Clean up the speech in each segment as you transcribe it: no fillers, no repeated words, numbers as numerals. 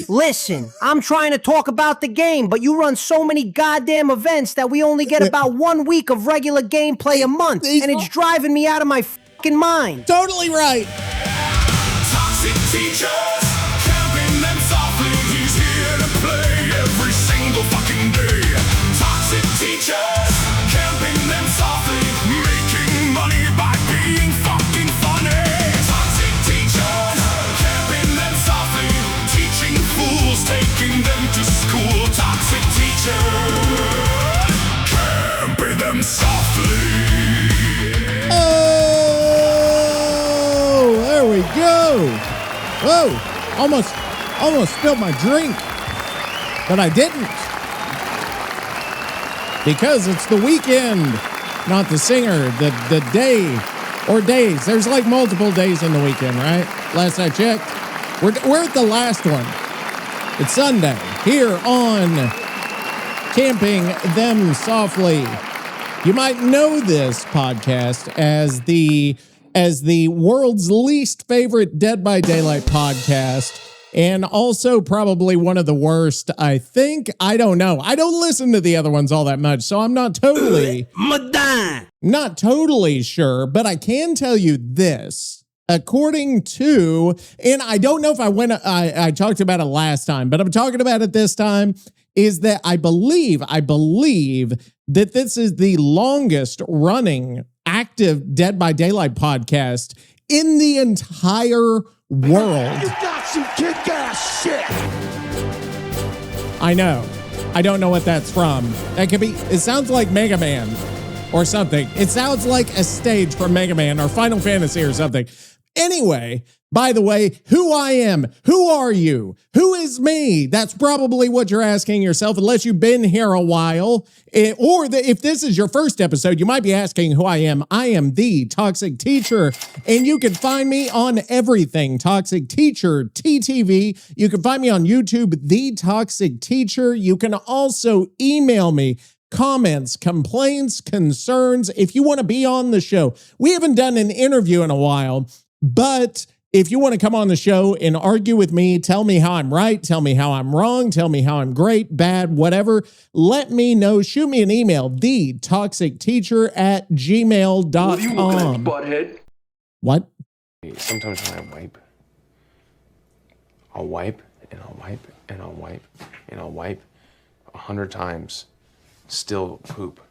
Listen, I'm trying to talk about the game, but you run so many goddamn events that we only get about 1 week of regular gameplay a month, and it's driving me out of my fucking mind. Totally right. Toxic teachers, camping them softly. He's here to play every single fucking day. Toxic teachers, camping them softly, making money by being fucking funny. Toxic teachers, camping them softly, teaching fools, taking them to school. Toxic teachers, camping them softly. Oh, there we go. Whoa, almost spilled my drink, but I didn't. Because it's the weekend, not the singer, the day or days. There's like multiple days in the weekend, right? Last I checked. We're at the last one. It's Sunday here on Camping Them Softly. You might know this podcast as the world's least favorite Dead by Daylight podcast, and also probably one of the worst, I think. I don't know. I don't listen to the other ones all that much, so I'm not totally sure, but I can tell you this. According to, and I don't know if I talked about it last time, but I'm talking about it this time, is that I believe that this is the longest running active Dead by Daylight podcast in the entire world. You got some kick-ass shit. I know. I don't know what that's from. That could be, it sounds like Mega Man or something. It sounds like a stage from Mega Man or Final Fantasy or something. Anyway, by the way, who I am, who are you? Who is me? That's probably what you're asking yourself, unless you've been here a while. If this is your first episode, you might be asking who I am. I am the Toxic Teacher, and you can find me on everything. Toxic Teacher, TTV. You can find me on YouTube, The Toxic Teacher. You can also email me comments, complaints, concerns, if you want to be on the show. We haven't done an interview in a while, but if you want to come on the show and argue with me, tell me how I'm right, tell me how I'm wrong, tell me how I'm great, bad, whatever, let me know. Shoot me an email, TheToxicTeacher@gmail.com. What are you looking at, butthead? What? Sometimes when I wipe, I'll wipe and I'll wipe and I'll wipe and I'll wipe 100 times. Still poop.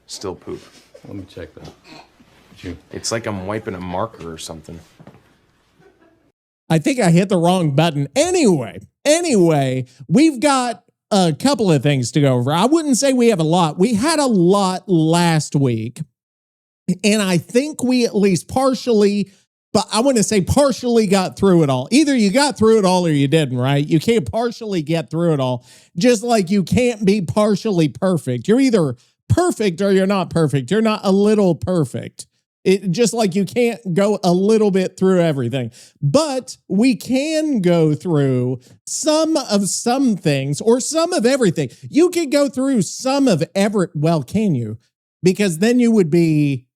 Let me check that. It's like I'm wiping a marker or something. I think I hit the wrong button. Anyway, we've got a couple of things to go over. I wouldn't say we have a lot. We had a lot last week, and I think we at least partially, but I want to say partially got through it all. Either you got through it all or you didn't, right? You can't partially get through it all, just like you can't be partially perfect. You're either perfect or you're not perfect. You're not a little perfect. Just like you can't go a little bit through everything, but we can go through some things or some of everything. You can go through some of well, can you? Because then you would be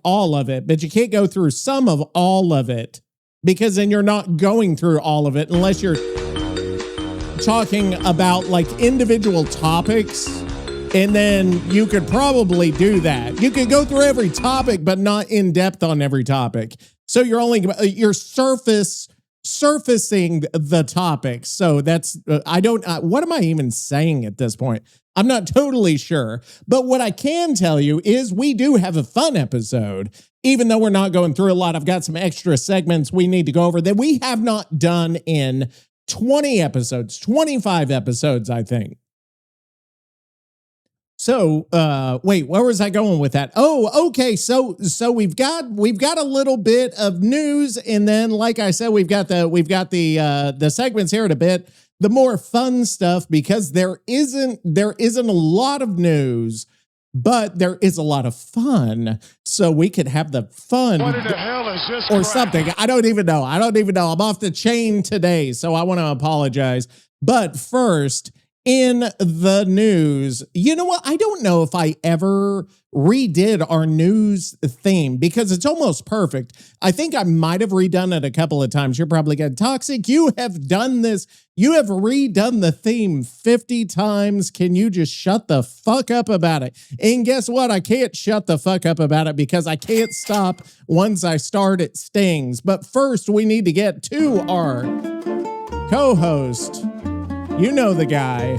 all of it, but you can't go through some of all of it, because then you're not going through all of it unless you're talking about like individual topics. And then you could probably do that. You could go through every topic, but not in depth on every topic. So you're surfacing the topic. So that's, what am I even saying at this point? I'm not totally sure. But what I can tell you is we do have a fun episode. Even though we're not going through a lot, I've got some extra segments we need to go over that we have not done in 20 episodes, 25 episodes, I think. So, wait, where was I going with that? Oh, okay. So we've got a little bit of news, and then, like I said, we've got the segments here in a bit, the more fun stuff, because there isn't a lot of news, but there is a lot of fun. So we could have the fun. What in the hell is this? Or something. I don't even know. I'm off the chain today, so I want to apologize. But first, In the news, you know what? I don't know if I ever redid our news theme because it's almost perfect. I think I might have redone it a couple of times. You're probably going, Toxic, you have done this. You have redone the theme 50 times. Can you just shut the fuck up about it? And guess what? I can't shut the fuck up about it because I can't stop once I start, it stings. But first, we need to get to our co-host. You know the guy.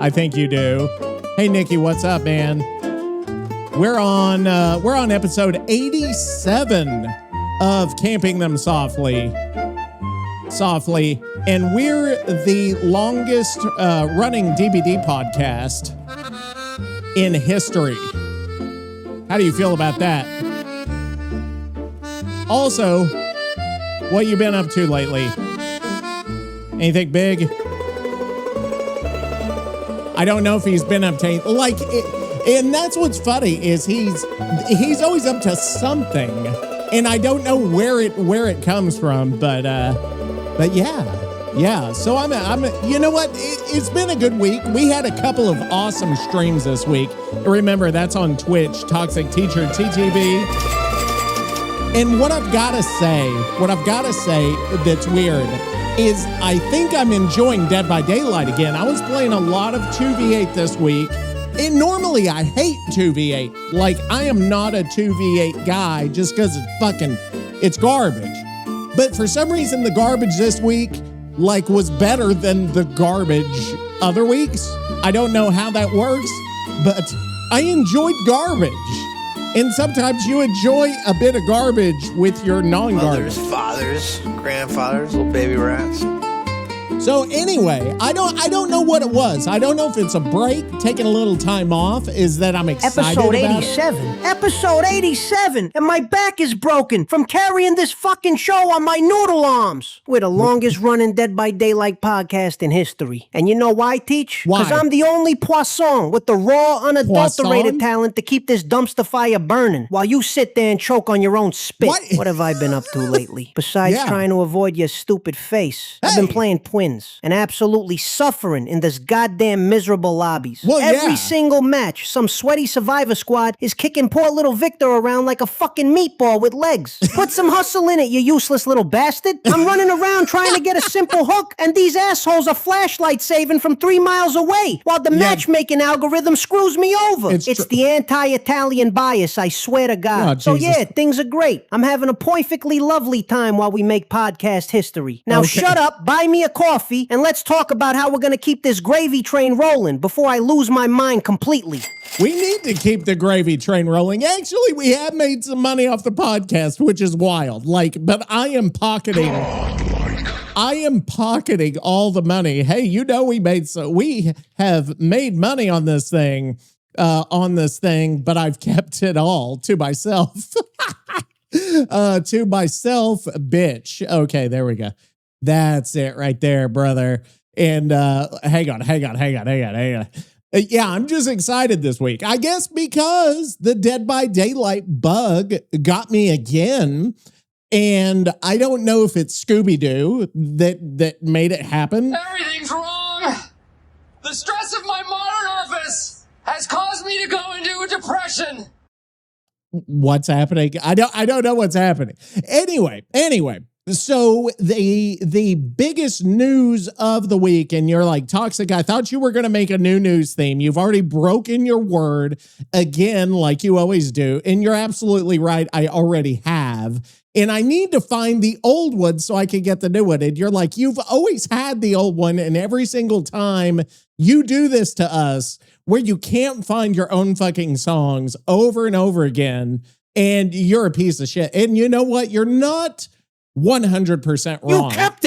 I think you do. Hey, Nicky, what's up, man? We're on episode 87 of Camping Them Softly, and we're the longest running DVD podcast in history. How do you feel about that? Also, what you been up to lately? Anything big? I don't know if he's been up to, like, and that's what's funny is he's always up to something, and I don't know where it comes from, but yeah. So I'm you know what? It's been a good week. We had a couple of awesome streams this week. Remember, that's on Twitch, TheToxicTeacher TTV. And what I've got to say that's weird is I think I'm enjoying Dead by Daylight again. I was playing a lot of 2v8 this week, and normally I hate 2v8. Like, I am not a 2v8 guy just because it's garbage. But for some reason, the garbage this week, like, was better than the garbage other weeks. I don't know how that works, but I enjoyed garbage. And sometimes you enjoy a bit of garbage with your non-garbage. Mothers, fathers, grandfathers, little baby rats. So anyway, I don't know what it was. I don't know if it's a break, taking a little time off, is that I'm excited Episode about 87. Episode 87. And my back is broken from carrying this fucking show on my noodle arms. We're the longest running Dead by Daylight podcast in history. And you know why, Teach? Why? Because I'm the only poisson with the raw, unadulterated talent to keep this dumpster fire burning while you sit there and choke on your own spit. What have I been up to lately? Besides trying to avoid your stupid face, I've been playing Twins and absolutely suffering in this goddamn miserable lobbies. Well, Every single match, some sweaty survivor squad is kicking poor little Victor around like a fucking meatball with legs. Put some hustle in it, you useless little bastard. I'm running around trying to get a simple hook, and these assholes are flashlight saving from 3 miles away, while the matchmaking algorithm screws me over. It's the anti-Italian bias, I swear to God. So yeah, things are great. I'm having a perfectly lovely time while we make podcast history. Now shut up, buy me a coffee, and let's talk about how we're going to keep this gravy train rolling before I lose my mind completely. We need to keep the gravy train rolling. Actually, we have made some money off the podcast, which is wild. But I am pocketing all the money. Hey, you know we have made money on this thing, but I've kept it all to myself. To myself, bitch. Okay, there we go. That's it right there, brother. And hang on. Yeah, I'm just excited this week. I guess because the Dead by Daylight bug got me again. And I don't know if it's Scooby-Doo that made it happen. Everything's wrong. The stress of my modern office has caused me to go into a depression. What's happening? I don't know what's happening. Anyway. So the biggest news of the week, and you're like, Toxic, I thought you were going to make a new news theme. You've already broken your word again, like you always do. And you're absolutely right. I already have. And I need to find the old one so I can get the new one. And you're like, you've always had the old one. And every single time you do this to us, where you can't find your own fucking songs over and over again, and you're a piece of shit. And you know what? You're not 100% wrong. You kept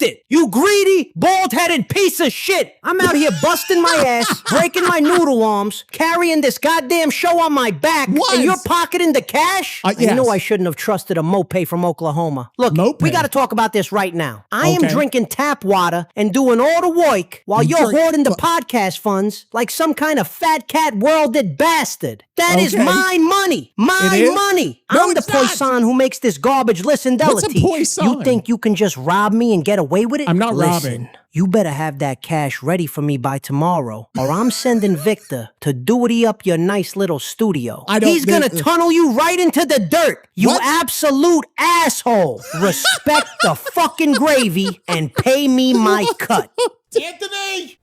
it. You greedy, bald-headed piece of shit. I'm out here busting my ass, breaking my noodle arms, carrying this goddamn show on my back, and you're pocketing the cash? Yes. You know I shouldn't have trusted a mope from Oklahoma. Look, we got to talk about this right now. I am drinking tap water and doing all the work while you're hoarding the podcast funds like some kind of fat cat worlded bastard. That is my money. My money. No, I'm the poisson who makes this garbage. Listen, What's a poisson? You think you can just rob me and get away with it? I'm not robbing. You better have that cash ready for me by tomorrow, or I'm sending Victor to doody up your nice little studio. He's gonna tunnel you right into the dirt, you absolute asshole. Respect the fucking gravy and pay me my cut. Anthony!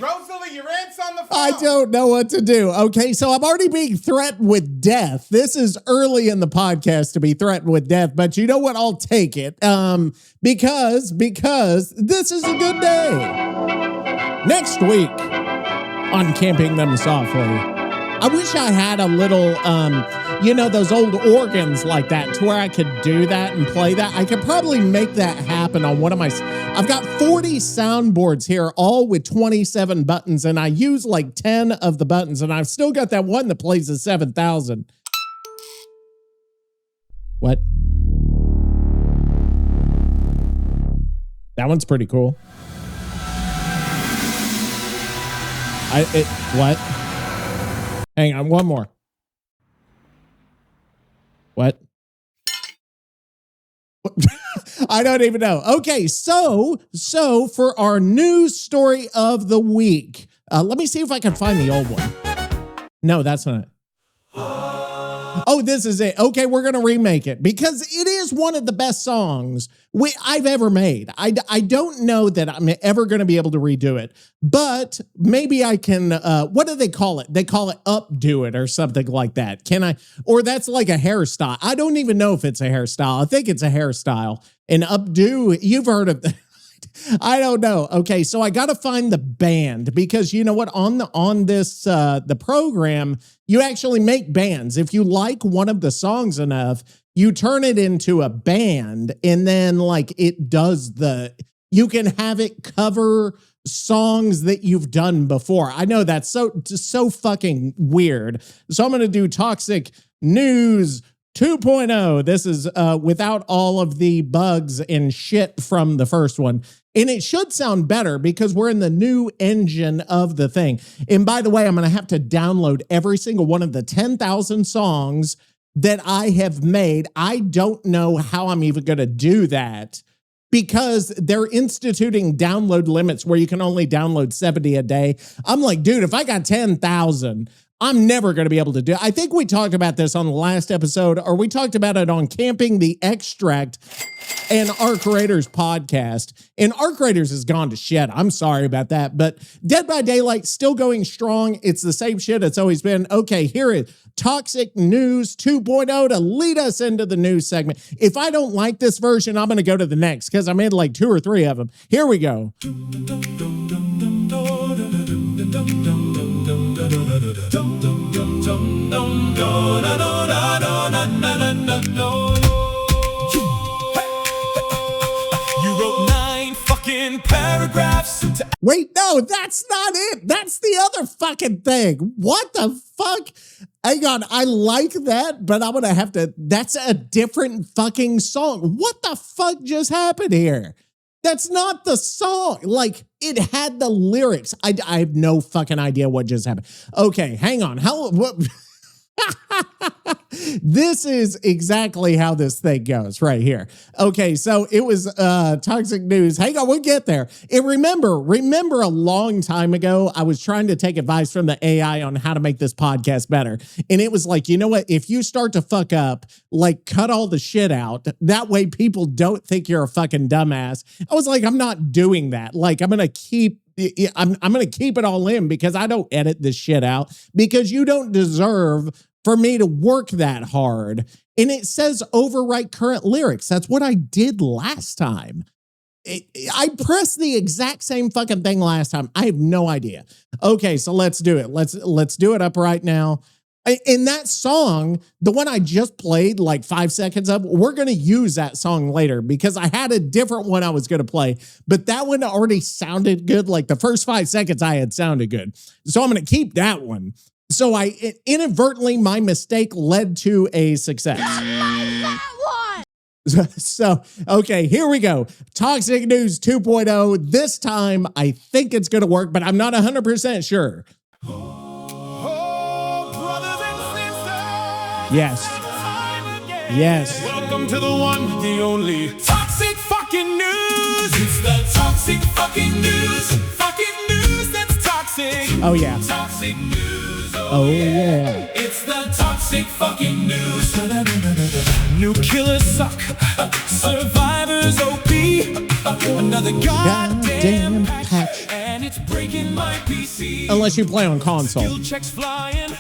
Rosalie, your aunt's on the phone! I don't know what to do. Okay, so I'm already being threatened with death. This is early in the podcast to be threatened with death, but you know what? I'll take it. Because this is a good day. Next week on Camping Them Softly, I wish I had a little, those old organs like that to where I could do that and play that. I could probably make that happen on one of my... I've got 40 soundboards here, all with 27 buttons, and I use like 10 of the buttons, and I've still got that one that plays the 7,000. What? That one's pretty cool. What? Hang on, one more. What? I don't even know. Okay, so for our news story of the week, let me see if I can find the old one. No, that's not it. Oh, this is it. Okay, we're going to remake it because it is one of the best songs I've ever made. I don't know that I'm ever going to be able to redo it, but maybe I can, what do they call it? They call it updo it or something like that. Can I, or that's like a hairstyle. I don't even know if it's a hairstyle. I think it's a hairstyle. And updo, you've heard of that. I don't know. Okay, so I got to find the band because you know what? On this the program, you actually make bands. If you like one of the songs enough, you turn it into a band, and then like it does you can have it cover songs that you've done before. I know that's so fucking weird. So I'm going to do Toxic News 2.0. This is without all of the bugs and shit from the first one. And it should sound better because we're in the new engine of the thing. And by the way, I'm going to have to download every single one of the 10,000 songs that I have made. I don't know how I'm even going to do that because they're instituting download limits where you can only download 70 a day. I'm like, dude, if I got 10,000, I'm never going to be able to do it. I think we talked about this on the last episode, or we talked about it on Camping the Extract and Arc Raiders podcast. And Arc Raiders has gone to shit. I'm sorry about that. But Dead by Daylight still going strong. It's the same shit it's always been. Okay, here is Toxic News 2.0 to lead us into the news segment. If I don't like this version, I'm going to go to the next because I made like 2 or 3 of them. Here we go. You wrote 9 fucking paragraphs. Wait, no, that's not it. That's the other fucking thing. What the fuck? Hang on, I like that, but I'm gonna have to, that's a different fucking song. What the fuck just happened here? That's not the song. Like, it had the lyrics. I have no fucking idea what just happened. Okay, hang on. What? This is exactly how this thing goes right here. Okay, so it was Toxic News. Hang on, we'll get there. And remember a long time ago, I was trying to take advice from the AI on how to make this podcast better. And it was like, you know what? If you start to fuck up, like cut all the shit out. That way people don't think you're a fucking dumbass. I was like, I'm not doing that. Like, I'm going to keep it all in because I don't edit this shit out because you don't deserve for me to work that hard. And it says overwrite current lyrics. That's what I did last time. I pressed the exact same fucking thing last time. I have no idea. Okay, so let's do it. Let's do it up right now. In that song, the one I just played like 5 seconds of, we're going to use that song later because I had a different one I was going to play, but that one already sounded good. Like the first 5 seconds I had sounded good. So I'm going to keep that one. So inadvertently, my mistake led to a success. So, okay, here we go. Toxic News 2.0. This time, I think it's going to work, but I'm not 100% sure. Yes. Yes. Welcome to the one, the only toxic fucking fucking news. It's the toxic fucking news. Fucking news that's toxic. Oh, yeah. Toxic news. Oh, yeah. It's the toxic fucking news. New killers suck. Survivors OP. Another goddamn patch. And it's breaking my PC. Unless you play on console. Skill checks flying.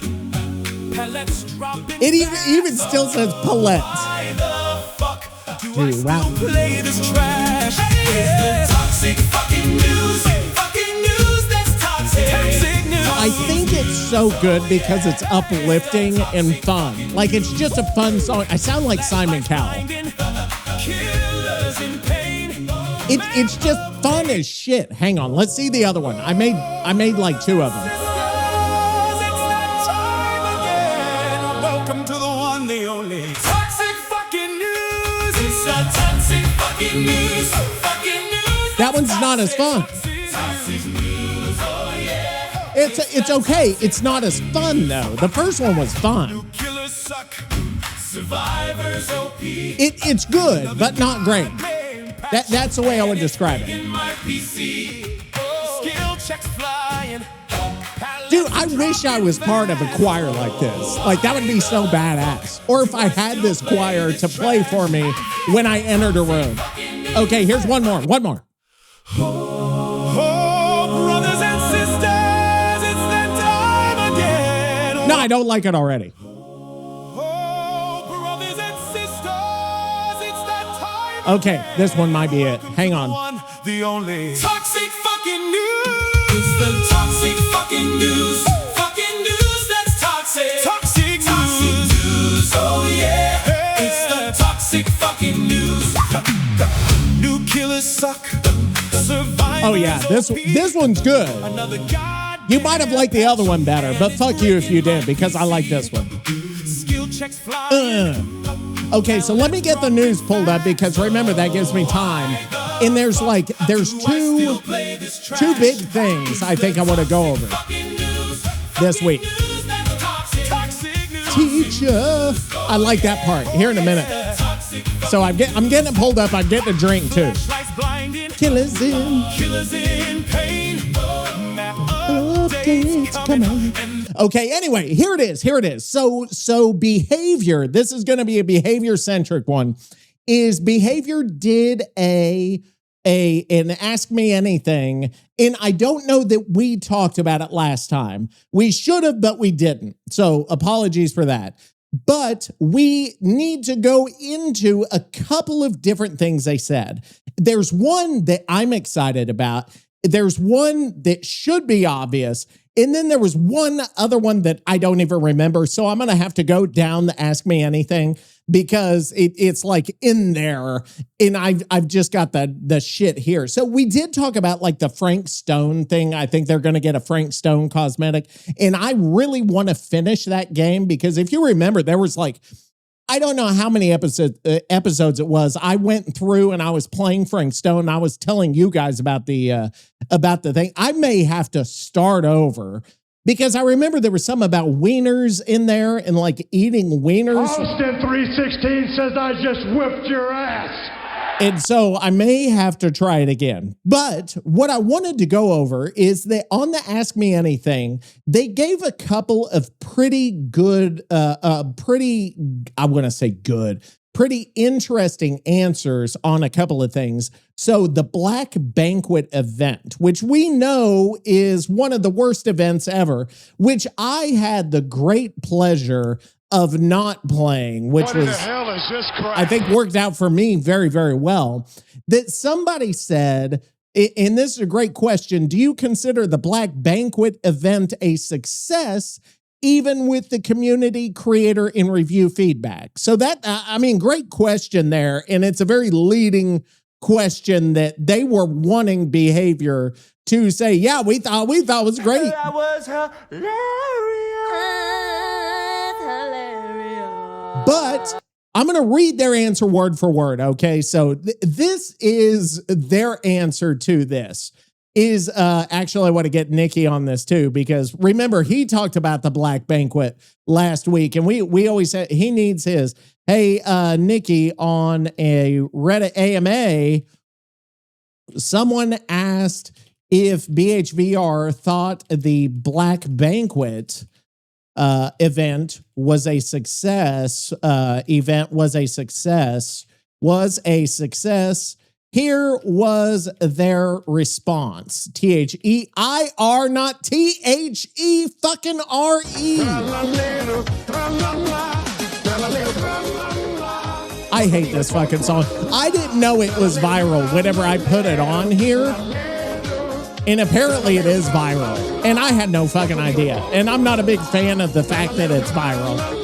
Pellets dropping. It even still says palette. Why the fuck do I Dude, still wow. play this trash? It's the toxic fucking news. Fucking news that's toxic. Toxic news. I think it's so good because it's uplifting and fun. Like, it's just a fun song. I sound like Simon Cowell. Killers in pain. It's just fun as shit. Hang on, let's see the other one. I made like 2 of them. It's that time again. Welcome to the one, the only toxic fucking news. It's a toxic fucking news. Fucking news. That one's not as fun. Toxic news. Oh yeah. It's okay. It's not as fun though. The first one was fun. Killers suck. Survivors OP. It's good, but not great. That's the way I would describe it. In my PC. Skill checks flying. Dude, I wish I was part of a choir like this. Like, that would be so badass. Or if I had this choir to play for me when I entered a room. Okay, here's one more. Oh, brothers and sisters, it's that time again. No, I don't like it already. Oh, brothers and sisters, it's that time. Okay, this one might be it. Hang on. One, the only toxic fucking news. It's the toxic fucking news. Fucking news that's toxic. Toxic news. Oh yeah. It's the toxic fucking news. New killers suck. Survivors. Oh yeah, this one's good. Another god. You might have liked the other one better, but fuck you if you did, because I like this one. Skill checks fly. Okay, so let me get the news pulled up, because remember, that gives me time. And there's two big things I think I want to go over this week. Teacher. I like that part. Here in a minute. So I'm getting it pulled up. I'm getting a drink too. Killers in pain. updates. Come on. Okay, anyway, here it is. So behavior, this is going to be a behavior-centric one, is behavior did an Ask Me Anything, and I don't know that we talked about it last time. We should have, but we didn't. So apologies for that. But we need to go into a couple of different things they said. There's one that I'm excited about. There's one that should be obvious. And then there was one other one that I don't even remember. So I'm going to have to go down the Ask Me Anything, because it's like in there, and I've just got the shit here. So we did talk about like the Frank Stone thing. I think they're going to get a Frank Stone cosmetic, and I really want to finish that game, because if you remember, there was like, I don't know how many episodes it was. I went through and I was playing Frank Stone. And I was telling you guys about the thing. I may have to start over, because I remember there was some about wieners in there and like eating wieners. Austin 316 says I just whipped your ass. And so I may have to try it again. But what I wanted to go over is that on the Ask Me Anything, they gave a couple of pretty good, pretty interesting answers on a couple of things. So the Black Banquet event, which we know is one of the worst events ever, which I had the great pleasure of not playing, which was, hell is this crap? I think, worked out for me very, very well. That somebody said, and this is a great question, do you consider the Black Banquet event a success, even with the community creator and review feedback? So that, I mean, great question there. And it's a very leading question that they were wanting behavior to say, yeah, we thought it was great. That was hilarious. But I'm going to read their answer word for word. Okay. So this is their answer to this. Is actually, I want to get Nicky on this too, because remember, he talked about the Black Banquet last week, and we always said he needs his. Hey, Nicky, on a Reddit AMA, someone asked if BHVR thought the Black Banquet event was a success. Was a success. Here was their response. THEIR, not THE fucking RE. I hate this fucking song. I didn't know it was viral whenever I put it on here. And apparently it is viral. And I had no fucking idea. And I'm not a big fan of the fact that it's viral.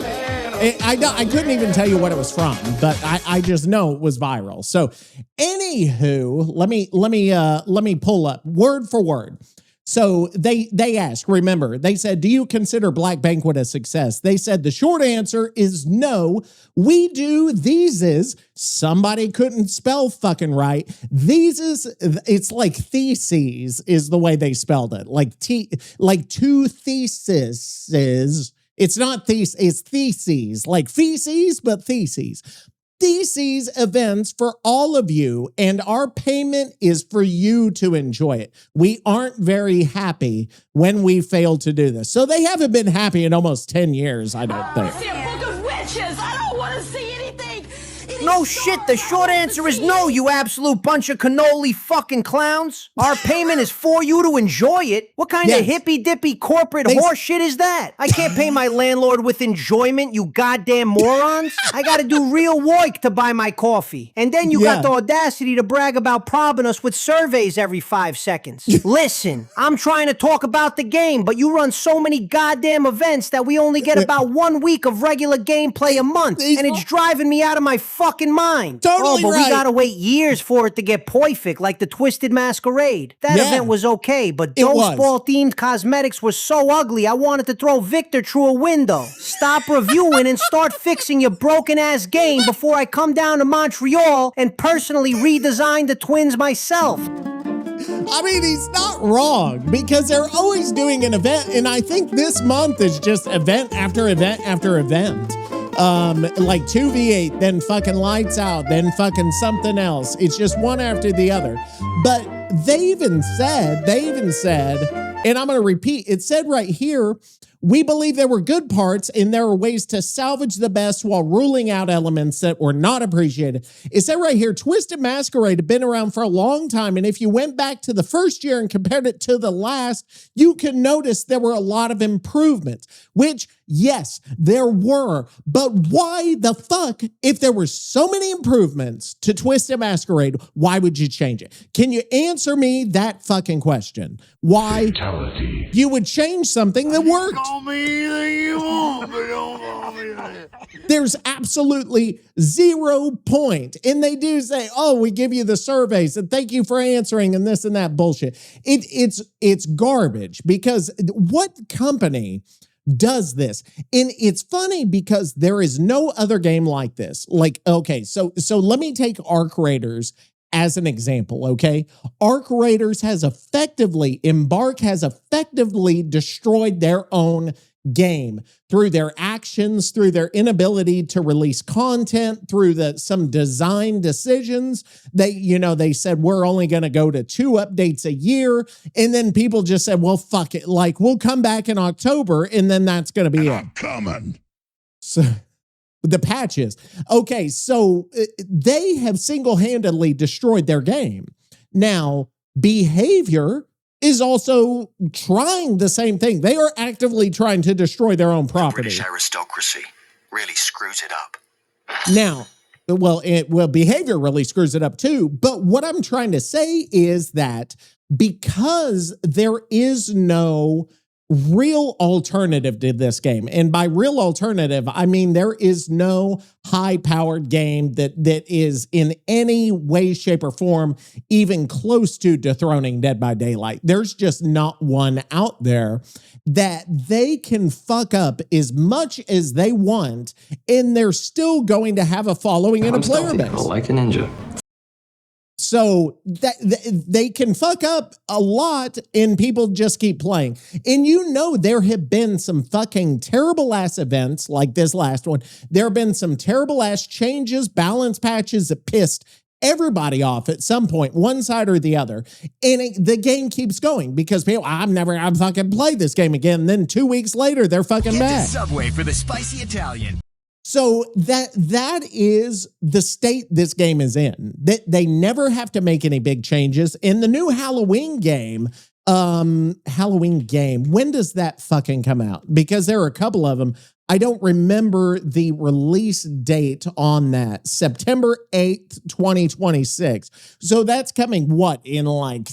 I couldn't even tell you what it was from, but I just know it was viral. So anywho, let me pull up word for word. So they asked, remember, they said, do you consider Black Banquet a success? They said the short answer is no. We do. These is, somebody couldn't spell fucking right. These is, it's like theses is the way they spelled it. Like two theses. It's not it's theses, like feces, but theses. Theses events for all of you, and our payment is for you to enjoy it. We aren't very happy when we fail to do this. So they haven't been happy in almost 10 years, I don't think. See a book of witches. I don't want to see anything. No shit, the short answer is no, you absolute bunch of cannoli fucking clowns. Our payment is for you to enjoy it. What kind of hippy-dippy corporate horse shit is that? I can't pay my landlord with enjoyment, you goddamn morons. I gotta do real work to buy my coffee. And then you got the audacity to brag about probing us with surveys every 5 seconds. Listen, I'm trying to talk about the game, but you run so many goddamn events that we only get about 1 week of regular gameplay a month. And it's driving me out of my fucking mind. Totally but right. we gotta wait years for it to get perfect, like the Twisted Masquerade. That event was okay, but those fall-themed cosmetics were so ugly, I wanted to throw Victor through a window. Stop reviewing and start fixing your broken-ass game before I come down to Montreal and personally redesign the twins myself. I mean, he's not wrong, because they're always doing an event, and I think this month is just event after event after event. Like 2v8, then fucking lights out, then fucking something else. It's just one after the other. But they even said, and I'm going to repeat, it said right here, we believe there were good parts and there are ways to salvage the best while ruling out elements that were not appreciated. It said right here, Twisted Masquerade had been around for a long time. And if you went back to the first year and compared it to the last, you can notice there were a lot of improvements, which, yes, there were. But why the fuck, if there were so many improvements to Twisted Masquerade, why would you change it? Can you answer me that fucking question? Why you would change something that worked? There's absolutely 0 point. And they do say, oh, we give you the surveys and thank you for answering and this and that bullshit. It's garbage, because what company does this? And it's funny because there is no other game like this. Like, okay, so let me take Arc Raiders as an example, okay? Arc Raiders Embark has effectively destroyed their own game through their actions, through their inability to release content, through some design decisions. They said, we're only going to go to 2 updates a year. And then people just said, well, fuck it. Like, we'll come back in October and then that's going to be it. Coming. So the patches. Okay, so they have single-handedly destroyed their game. Now, Behavior is also trying the same thing. They are actively trying to destroy their own property. British aristocracy really screws it up. Now, Behavior really screws it up too. But what I'm trying to say is that because there is no real alternative to this game, and by real alternative, I mean there is no high-powered game that is in any way, shape, or form even close to dethroning Dead by Daylight. There's just not one out there that they can fuck up as much as they want, and they're still going to have a following and a player base. Like a ninja. So that they can fuck up a lot and people just keep playing. And there have been some fucking terrible ass events like this last one. There have been some terrible ass changes, balance patches that pissed everybody off at some point, one side or the other. And the game keeps going because people, I'm fucking played this game again. And then 2 weeks later, they're fucking back. Subway for the spicy Italian. So that is the state this game is in. They never have to make any big changes. In the new Halloween game, when does that fucking come out? Because there are a couple of them. I don't remember the release date on that. September 8th, 2026. So that's coming, what, in like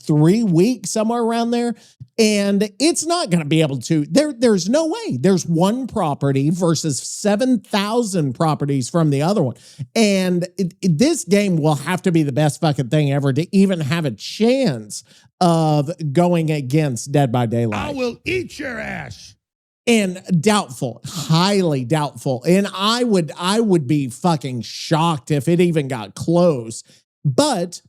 3 weeks, somewhere around there? And it's not going to be able to. There's no way. There's one property versus 7,000 properties from the other one. And this game will have to be the best fucking thing ever to even have a chance of going against Dead by Daylight. I will eat your ass. And doubtful, highly doubtful. And I would be fucking shocked if it even got close. But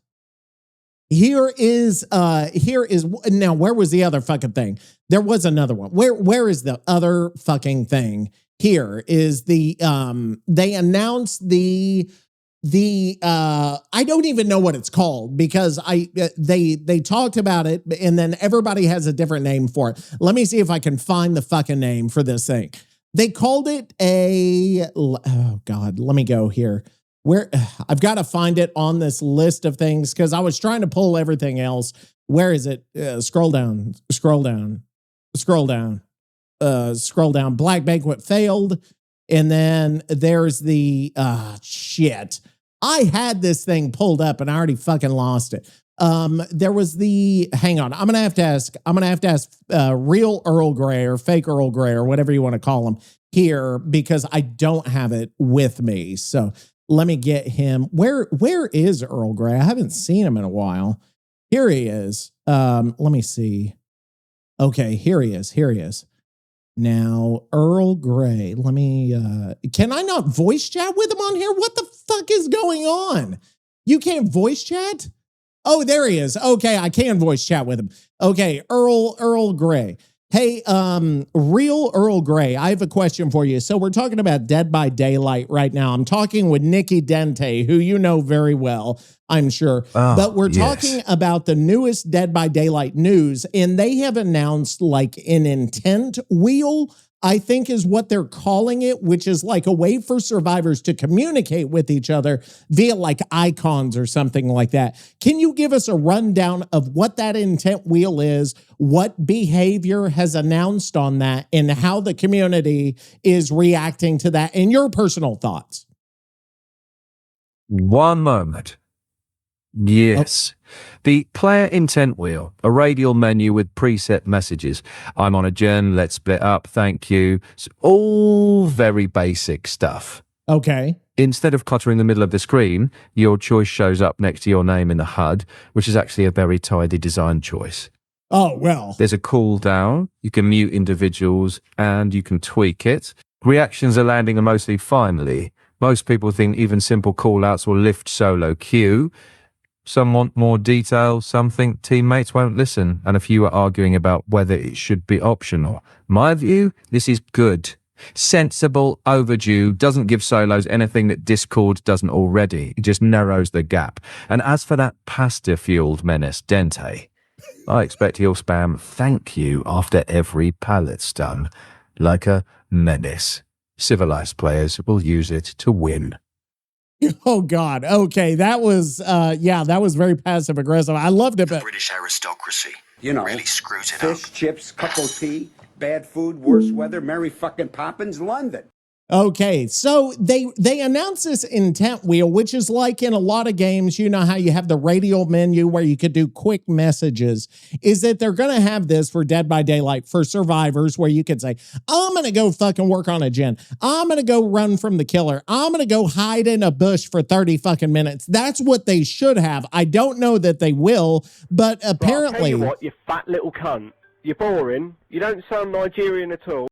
here is now, where was the other fucking thing? There was another one. Where is the other fucking thing? Here is the they announced the I don't even know what it's called because they talked about it and then everybody has a different name for it. Let me see if I can find the fucking name for this thing. They called it oh God, let me go here. Where I've got to find it on this list of things because I was trying to pull everything else. Where is it? Scroll down. Black Banquet failed. And then there's the shit. I had this thing pulled up and I already fucking lost it. There was hang on. I'm gonna have to ask real Earl Grey or fake Earl Grey or whatever you want to call him here because I don't have it with me. So let me get him. Where is Earl Grey? I haven't seen him in a while. Here he is. Let me see. Okay, here he is. Now, Earl Grey, let me, can I not voice chat with him on here? What the fuck is going on? You can't voice chat? Oh, there he is. Okay, I can voice chat with him. Okay, Earl Grey. Hey, real Earl Grey, I have a question for you. So we're talking about Dead by Daylight right now. I'm talking with Nicky Dente, who you know very well, I'm sure. But we're talking about the newest Dead by Daylight news, and they have announced like an intent wheel, I think is what they're calling it, which is like a way for survivors to communicate with each other via like icons or something like that. Can you give us a rundown of what that intent wheel is, what behavior has announced on that, and how the community is reacting to that, and your personal thoughts? One moment. Yes. The player intent wheel, a radial menu with preset messages. I'm on a gen, let's split up, thank you. It's all very basic stuff. Okay. Instead of cluttering the middle of the screen, your choice shows up next to your name in the HUD, which is actually a very tidy design choice. Oh, well. There's a cooldown, you can mute individuals, and you can tweak it. Reactions are landing mostly finally. Most people think even simple callouts will lift solo queue. Some want more detail, some think teammates won't listen, and a few are arguing about whether it should be optional. My view, this is good. Sensible, overdue, doesn't give solos anything that Discord doesn't already. It just narrows the gap. And as for that pasta-fueled menace, Dente, I expect he'll spam thank you after every pallet stun, like a menace. Civilized players will use it to win. Oh God. Okay. That was, that was very passive aggressive. I loved it. The British aristocracy really screws it fish, up. chips, cup of tea, bad food, worse weather, Mary fucking Poppins, London. Okay, so they announced this intent wheel, which is like in a lot of games, you know how you have the radial menu where you could do quick messages, is that they're going to have this for Dead by Daylight for survivors where you could say, I'm going to go fucking work on a gen. I'm going to go run from the killer. I'm going to go hide in a bush for 30 fucking minutes. That's what they should have. I don't know that they will, but apparently... I'll tell you what, you fat little cunt. You're boring. You don't sound Nigerian at all.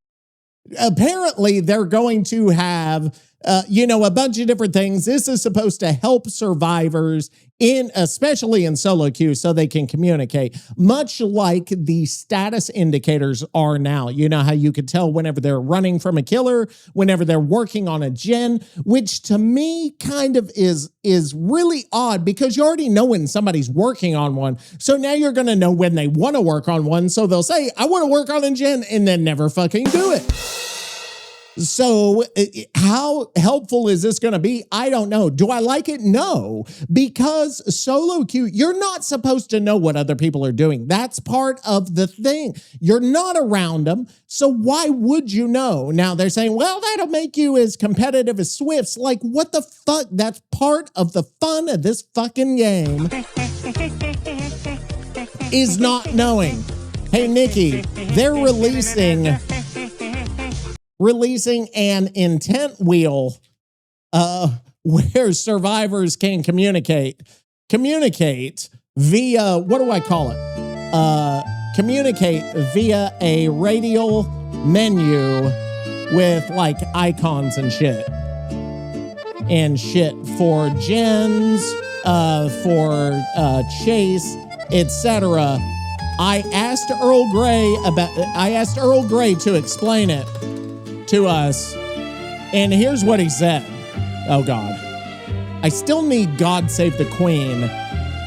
Apparently, they're going to have, a bunch of different things. This is supposed to help survivors especially in solo queue, so they can communicate, much like the status indicators are now. You know how you could tell whenever they're running from a killer, whenever they're working on a gen, which to me kind of is really odd, because you already know when somebody's working on one. So now you're going to know when they want to work on one. So they'll say, I want to work on a gen, and then never fucking do it. So how helpful is this going to be? I don't know. Do I like it? No, because solo queue, you're not supposed to know what other people are doing. That's part of the thing. You're not around them. So why would you know? Now they're saying, well, that'll make you as competitive as Swifts. Like, what the fuck? That's part of the fun of this fucking game is not knowing. Hey, Nicky, they're releasing an intent wheel where survivors can communicate via, what do I call it? Communicate via a radial menu with like icons and shit for gens, for chase, etc. I asked Earl Grey to explain it to us, and here's what he said. Oh God, I still need God Save the Queen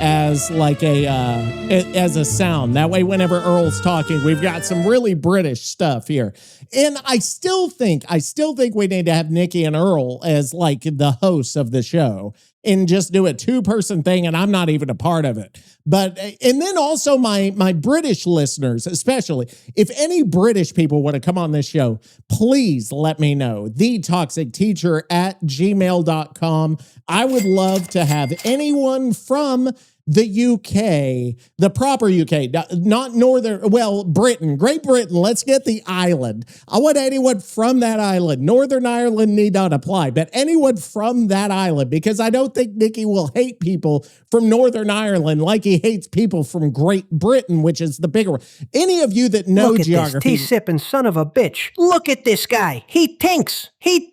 as like as a sound. That way, whenever Earl's talking, we've got some really British stuff here. And I still think we need to have Nicky and Earl as like the hosts of the show and just do a 2-person thing, and I'm not even a part of it. But, and then also my British listeners, especially, if any British people want to come on this show, please let me know. TheToxicTeacher at gmail.com. I would love to have anyone from the UK, the proper UK, not Northern, well, Britain, Great Britain. Let's get the island. I want anyone from that island. Northern Ireland need not apply, but anyone from that island, because I don't think Nicky will hate people from Northern Ireland like he hates people from Great Britain, which is the bigger one. Any of you that know geography. Look at this tea-sipping son of a bitch. Look at this guy. He thinks he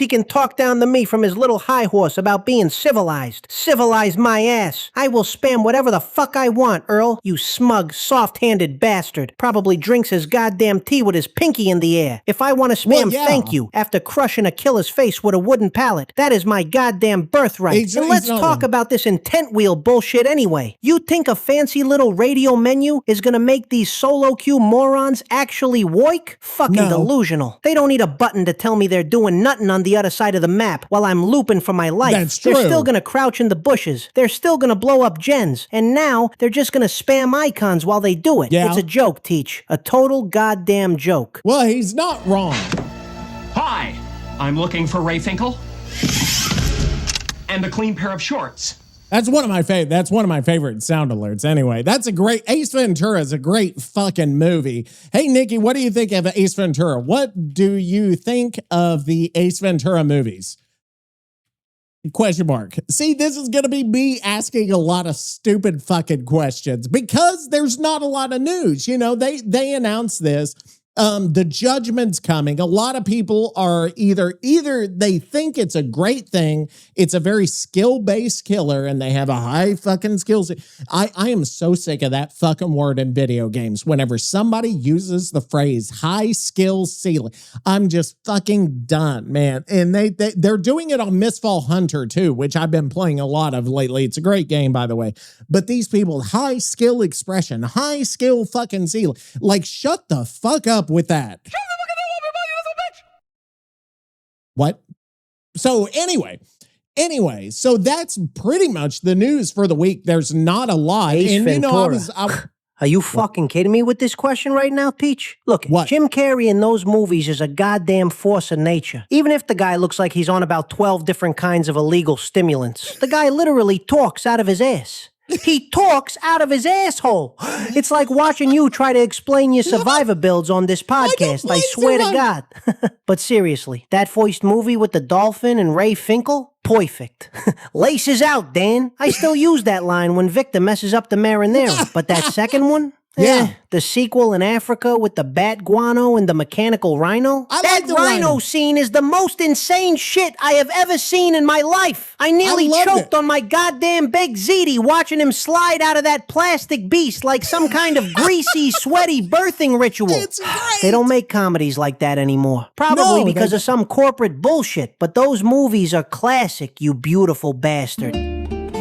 can talk down to me from his little high horse about being civilized. Civilize my ass. I will spam whatever the fuck I want, Earl. You smug, soft-handed bastard. Probably drinks his goddamn tea with his pinky in the air. If I want to spam thank you after crushing a killer's face with a wooden pallet, that is my goddamn birthright. And let's talk about this intent wheel bullshit anyway. You think a fancy little radio menu is gonna make these solo queue morons actually woik? Fucking delusional. They don't need a button to tell me they're doing nothing on the other side of the map while I'm looping for my life. That's true. They're still gonna crouch in the bushes. They're still gonna blow up gens. And now they're just gonna spam icons while they do it. Yeah. It's a joke, Teach. A total goddamn joke. Well, he's not wrong. Hi, I'm looking for Ray Finkel and a clean pair of shorts. That's one of my favorite sound alerts. Anyway, that's a great, Ace Ventura is a great fucking movie. Hey, Nicky, what do you think of Ace Ventura? What do you think of the Ace Ventura movies? Question mark. See, this is going to be me asking a lot of stupid fucking questions because there's not a lot of news. You know, they announced this. The judgment's coming. A lot of people are either they think it's a great thing, it's a very skill-based killer, and they have a high fucking skills. I am so sick of that fucking word in video games. Whenever somebody uses the phrase high skill ceiling, I'm just fucking done, man. And they're doing it on Mistfall Hunter too, which I've been playing a lot of lately. It's a great game, by the way. But these people, high skill expression, high skill fucking ceiling, like shut the fuck up with that. What? So anyway, so that's pretty much the news for the week. There's not a lot. Ace and Ventura. you know, Are you fucking kidding me with this question right now, Peach? Look, Jim Carrey in those movies is a goddamn force of nature. Even if the guy looks like he's on about 12 different kinds of illegal stimulants. The guy literally talks out of his ass. He talks out of his asshole. It's like watching you try to explain your survivor builds on this podcast, I swear to God. But seriously, that first movie with the dolphin and Ray Finkel? Perfect. Laces out, Dan. I still use that line when Victor messes up the marinara. But that second one? Yeah. The sequel in Africa with the bat guano and the mechanical rhino? That like rhino scene is the most insane shit I have ever seen in my life. I nearly choked on my goddamn baked ziti watching him slide out of that plastic beast like some kind of greasy, sweaty birthing ritual. It's great. They don't make comedies like that anymore. Probably because of some corporate bullshit, but those movies are classic, you beautiful bastard.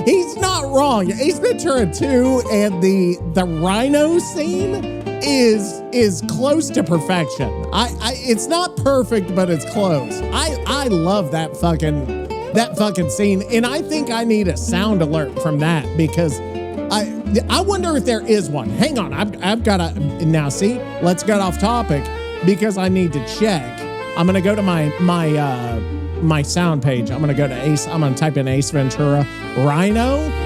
He's not wrong. Ace Ventura 2 and the rhino scene is close to perfection. It's not perfect, but it's close. I love that fucking scene, and I think I need a sound alert from that because I wonder if there is one. Hang on, I've got to now see. Let's get off topic because I need to check. I'm gonna go to my sound page. I'm gonna go to Ace. I'm gonna type in Ace Ventura Rhino.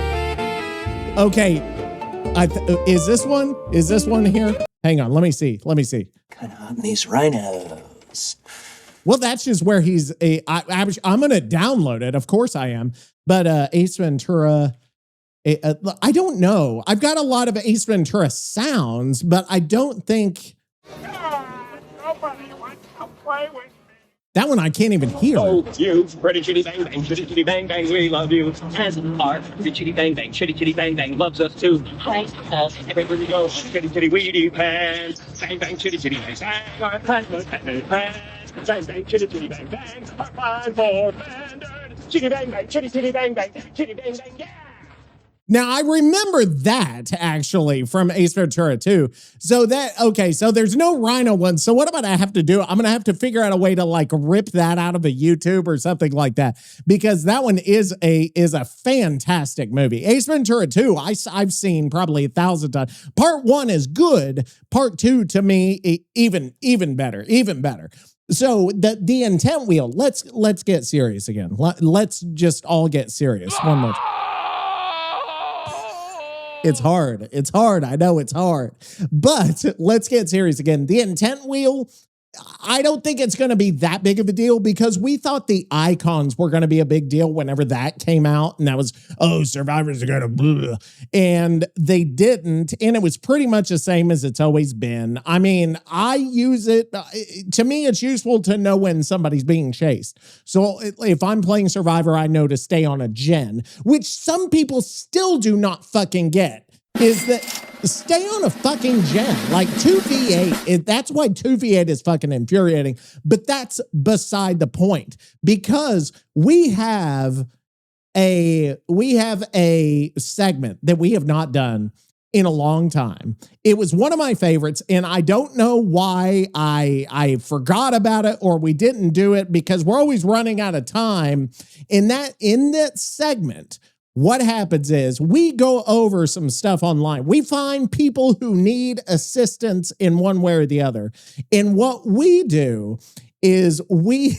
Okay, is this one? Is this one here? Hang on, let me see. Kind of on these rhinos. Well, that's just where he's. I'm gonna download it. Of course I am. But Ace Ventura. I don't know. I've got a lot of Ace Ventura sounds, but I don't think. Nobody wants to play with me. That one I can't even hear. Oh, you pretty chitty bang bang, chitty chitty bang bang, we love you. As our pretty chitty bang bang, chitty chitty bang bang loves us too. Hi, everywhere we go, chitty chitty weedy pants, bang bang chitty chitty bang bang, our pants, bang bang chitty chitty bang bang, our fine for standard, chitty bang bang, chitty chitty bang bang, chitty bang bang, yeah. Now, I remember that, actually, from Ace Ventura 2. So there's no rhino one. So what am I have to do? I'm going to have to figure out a way to, like, rip that out of a YouTube or something like that. Because that one is a fantastic movie. Ace Ventura 2, I've seen probably 1,000 times. Part 1 is good. Part 2, to me, even better. So the intent wheel, let's get serious again. Let's just all get serious. One more time. It's hard. I know it's hard. But let's get serious again. The intent wheel, I don't think it's going to be that big of a deal because we thought the icons were going to be a big deal whenever that came out. And that was, survivors are going to blah. And they didn't. And it was pretty much the same as it's always been. I mean, I use it. To me, it's useful to know when somebody's being chased. So if I'm playing Survivor, I know to stay on a gen, which some people still do not fucking get. Is that stay on a fucking gen, like 2v8. That's why 2v8 is fucking infuriating. But that's beside the point because we have a segment that we have not done in a long time. It was one of my favorites, and I don't know why I forgot about it or we didn't do it because we're always running out of time. In that segment, what happens is we go over some stuff online. We find people who need assistance in one way or the other. And what we do is we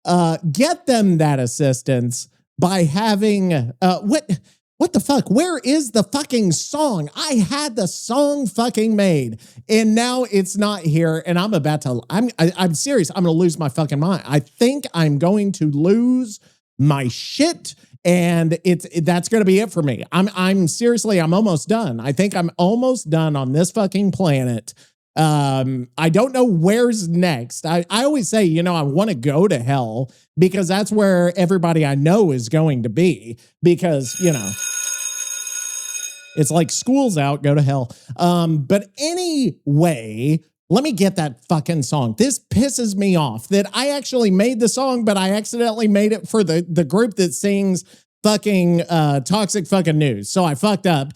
get them that assistance by having, what the fuck? Where is the fucking song? I had the song fucking made and now it's not here. And I'm serious. I'm going to lose my fucking mind. I think I'm going to lose my shit. And that's going to be it for me. I'm seriously, I'm almost done. I think I'm almost done on this fucking planet. I don't know where's next. I always say, I want to go to hell because that's where everybody I know is going to be because, it's like school's out, go to hell. But anyway, let me get that fucking song. This pisses me off that I actually made the song, but I accidentally made it for the group that sings fucking toxic fucking news. So I fucked up,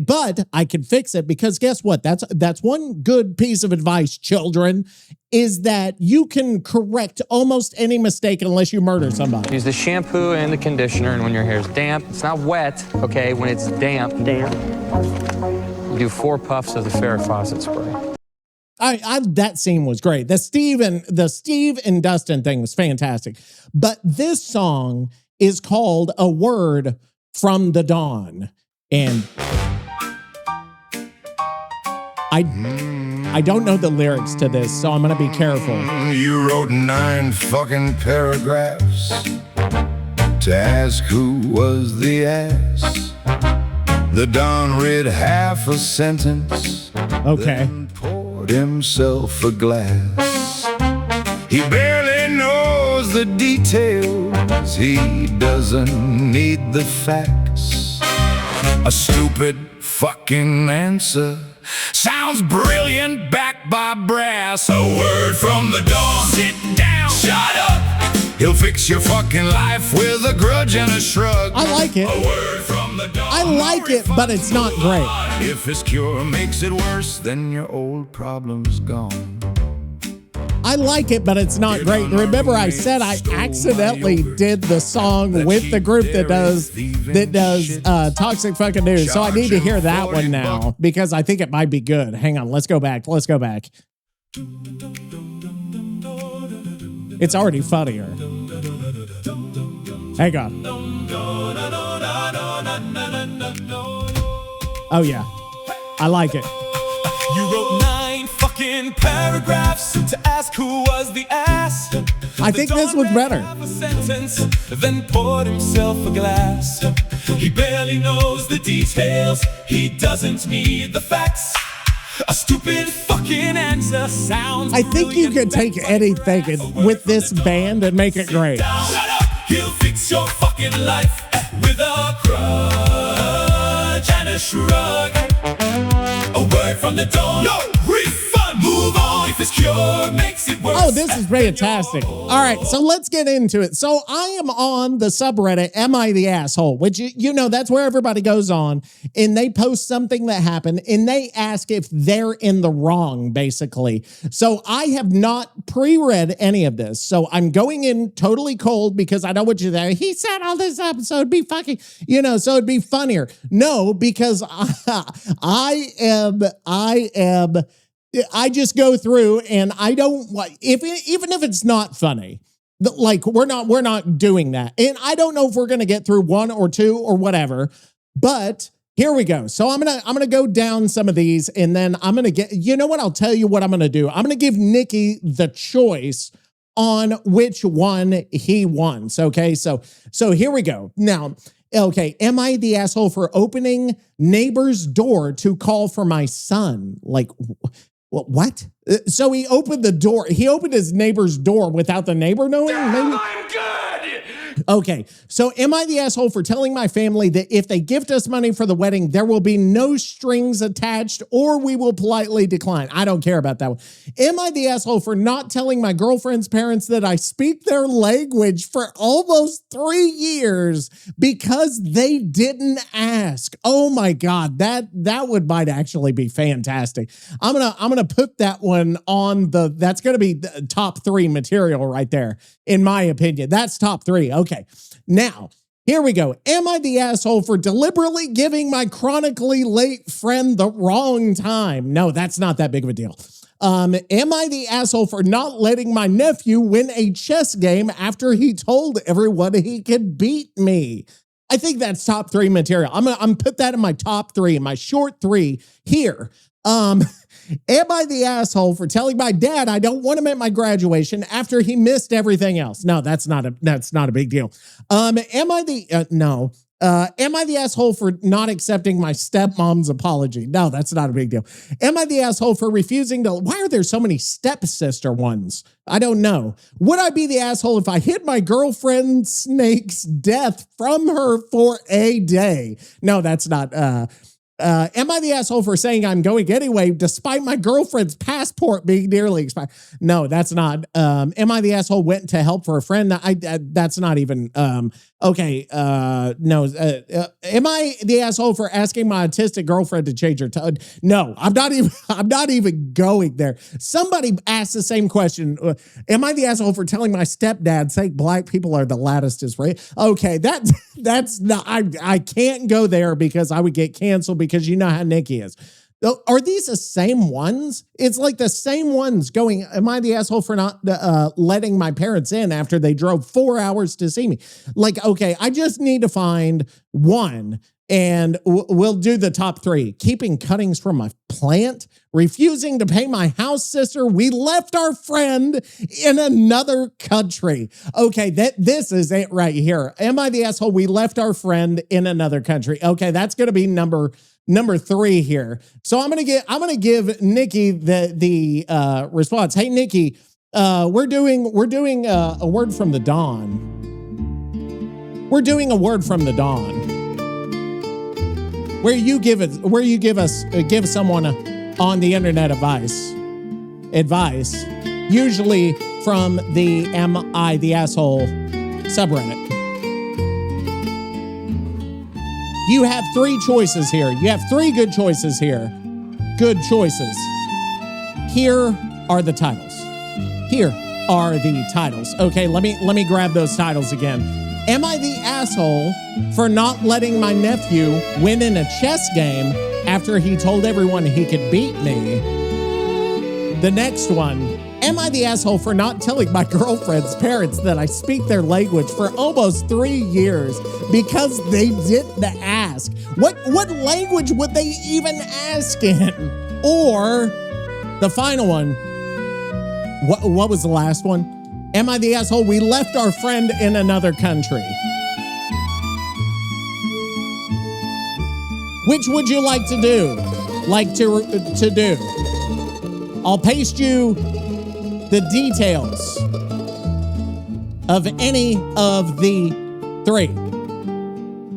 but I can fix it because guess what? That's one good piece of advice, children, is that you can correct almost any mistake unless you murder somebody. Use the shampoo and the conditioner, and when your hair's damp, it's not wet, okay? When it's damp, you do 4 puffs of the Farrah Fawcett spray. That scene was great. The Steve and Dustin thing was fantastic. But this song is called A Word from the Dawn. And I don't know the lyrics to this, so I'm going to be careful. You wrote 9 fucking paragraphs to ask who was the ass The Don read half a sentence. Okay. Then poured himself a glass. He barely knows the details. He doesn't need the facts. A stupid fucking answer sounds brilliant backed by brass. A word from the Don. Sit down. Shut up. He'll fix your fucking life with a grudge and a shrug. I like it. A word from the Don. I like it, but it's not great. If his cure makes it worse, then your old problem's gone. I like it, but it's not great. Remember, I said I accidentally did the song with the group that does Toxic Fucking News. So I need to hear that one now because I think it might be good. Hang on, let's go back. It's already funnier. Hang on. Oh yeah, I like it. You wrote 9 fucking paragraphs to ask who was the ass. I think this was better. A sentence, then poured himself a glass. He barely knows the details. He doesn't need the facts. A stupid fucking answer sounds. I think you could take anything with this band and make it great. Shut up. He'll fix your fucking life with a grudge and a shrug. A word from the Dawn. No refund. Move on if his cure makes it worse. Oh, this is fantastic. All right, so let's get into it. So I am on the subreddit, Am I the Asshole? Which, you know, that's where everybody goes on, and they post something that happened, and they ask if they're in the wrong, basically. So I have not pre-read any of this. So I'm going in totally cold because I know what you're there. He said on this episode, be fucking, you know, so it'd be funnier. No, because I just go through and I don't like, even if it's not funny, like we're not doing that. And I don't know if we're going to get through 1 or 2 or whatever, but here we go. So I'm going to go down some of these and then I'm going to get, you know what? I'll tell you what I'm going to do. I'm going to give Nicky the choice on which one he wants. Okay. So here we go. Now, okay. Am I the asshole for opening neighbor's door to call for my son? Like, what? So he opened the door. He opened his neighbor's door without the neighbor knowing? Maybe? I'm good. Okay, so am I the asshole for telling my family that if they gift us money for the wedding, there will be no strings attached or we will politely decline? I don't care about that one. Am I the asshole for not telling my girlfriend's parents that I speak their language for almost 3 years because they didn't ask? Oh my God, that might actually be fantastic. I'm gonna put that one on that's gonna be the top 3 material right there, in my opinion. That's top 3. Okay, now here we go. Am I the asshole for deliberately giving my chronically late friend the wrong time? No, that's not that big of a deal. Am I the asshole for not letting my nephew win a chess game after he told everyone he could beat me? I think that's top 3 material. I'm put that in my top 3, in my short 3 here. Am I the asshole for telling my dad I don't want him at my graduation after he missed everything else? No, that's not a big deal. Am I the asshole for not accepting my stepmom's apology? No, that's not a big deal. Am I the asshole for refusing to, why are there so many stepsister ones? I don't know. Would I be the asshole if I hid my girlfriend Snake's death from her for a day? No, that's not, am I the asshole for saying I'm going anyway, despite my girlfriend's passport being nearly expired? No, that's not. Am I the asshole went to help for a friend? That's not even, okay. No. Am I the asshole for asking my autistic girlfriend to change her tone? No, I'm not even going there. Somebody asked the same question. Am I the asshole for telling my stepdad saying black people are the loudest is right? Okay. That's not, I can't go there because I would get canceled because you know how Nicky is. Are these the same ones? It's like the same ones going, am I the asshole for not letting my parents in after they drove 4 hours to see me? Like, okay, I just need to find one. And we'll do the top 3. Keeping cuttings from my plant, refusing to pay my house sister, we left our friend in another country. Okay, this is it right here. Am I the asshole? We left our friend in another country. Okay, that's going to be number 3 here. So I'm gonna give Nicky the response. Hey Nicky, we're doing a word from the dawn. We're doing a word from the dawn, where you give someone on the internet advice, usually from the Am I the Asshole subreddit. You have 3 choices here. You have 3 good choices here. Good choices. Here are the titles. Here are the titles. Okay, let me grab those titles again. Am I the asshole for not letting my nephew win in a chess game after he told everyone he could beat me? The next one. Am I the asshole for not telling my girlfriend's parents that I speak their language for almost 3 years because they didn't ask? What language would they even ask in? Or the final one, what was the last one? Am I the asshole? We left our friend in another country. Which would you like to do? I'll paste you the details of any of the 3.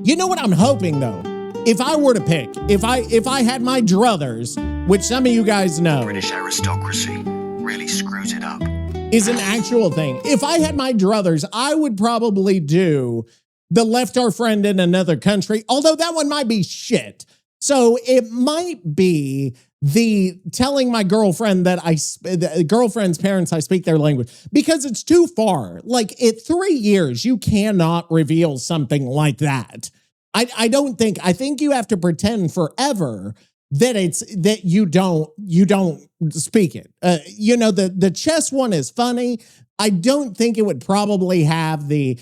You know what I'm hoping though? If I were to pick, if I had my druthers, which some of you guys know, British aristocracy really screws it up, is an actual thing. If I had my druthers, I would probably do the left our friend in another country, although that one might be shit. So it might be the telling my girlfriend that girlfriend's parents I speak their language, because it's too far. Like at 3 years, you cannot reveal something like that. I think you have to pretend forever that you don't speak it. The chess one is funny. I don't think it would probably have the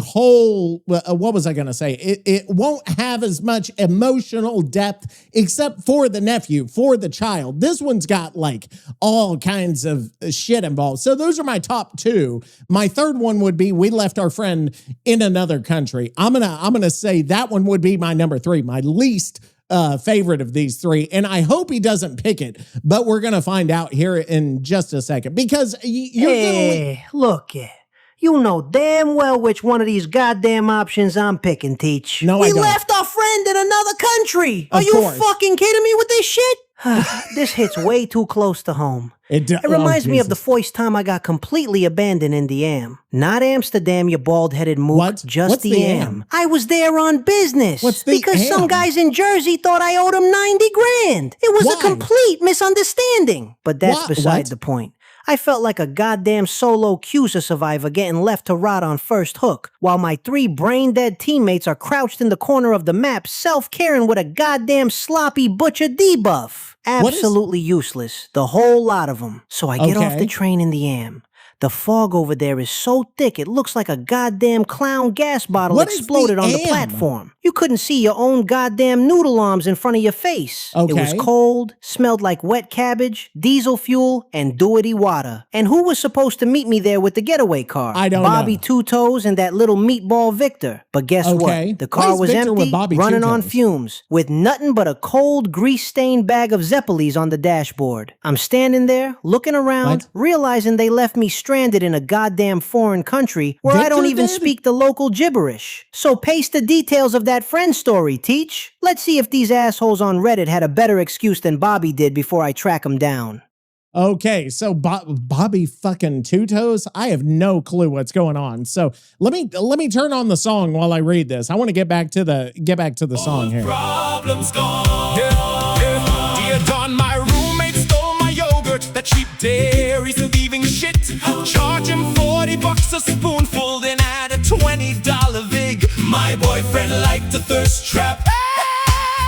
whole, what was I going to say? It won't have as much emotional depth except for the nephew, for the child. This one's got like all kinds of shit involved. So those are my top 2. My third one would be we left our friend in another country. I'm going to say that one would be my number 3, my least favorite of these 3. And I hope he doesn't pick it, but we're going to find out here in just a second, because look it. You know damn well which one of these goddamn options I'm picking, Teach. No, I don't. We left our friend in another country. Are Of you course. fucking kidding me with this shit? This hits way too close to home. It reminds me of the first time I got completely abandoned in the Am. Not Amsterdam, you bald-headed mook. What? Just What's the Am? I was there on business. What's the because some Am? guys in Jersey thought I owed them 90 grand. It was Why? a complete misunderstanding. But that's What? beside What? the point. I felt like a goddamn solo CUSA survivor getting left to rot on first hook, while my 3 brain-dead teammates are crouched in the corner of the map self-caring with a goddamn sloppy butcher debuff. Absolutely useless, the whole lot of them. So I get off Okay. the train in the Am. The fog over there is so thick it looks like a goddamn clown gas bottle What is exploded the on the Am? platform. You couldn't see your own goddamn noodle arms in front of your face. It was Okay. cold, smelled like wet cabbage, diesel fuel, and dewy water. And who was supposed to meet me there with the getaway car? I don't Bobby know. Two Toes and that little meatball Victor. But guess Okay. what? The Why car is was Victor with empty, Bobby running Two on Toes? fumes, with nothing but a cold, grease-stained bag of Zeppelis on the dashboard. I'm standing there, looking around, What? realizing they left me stranded in a goddamn foreign country where I don't Victor even did? speak the local gibberish. So paste the details of that friend story, Teach. Let's see if these assholes on Reddit had a better excuse than Bobby did before I track them down. Okay, so Bobby fucking Two Toes, I have no clue what's going on. So let me turn on the song while I read this. I want to get back to the song here. Problems gone. Yeah. Dear Don, my roommate stole my yogurt. That cheap dairy's leaving shit. Charge him $40 a spoonful, then add a $20 vig. My boyfriend liked a thirst trap.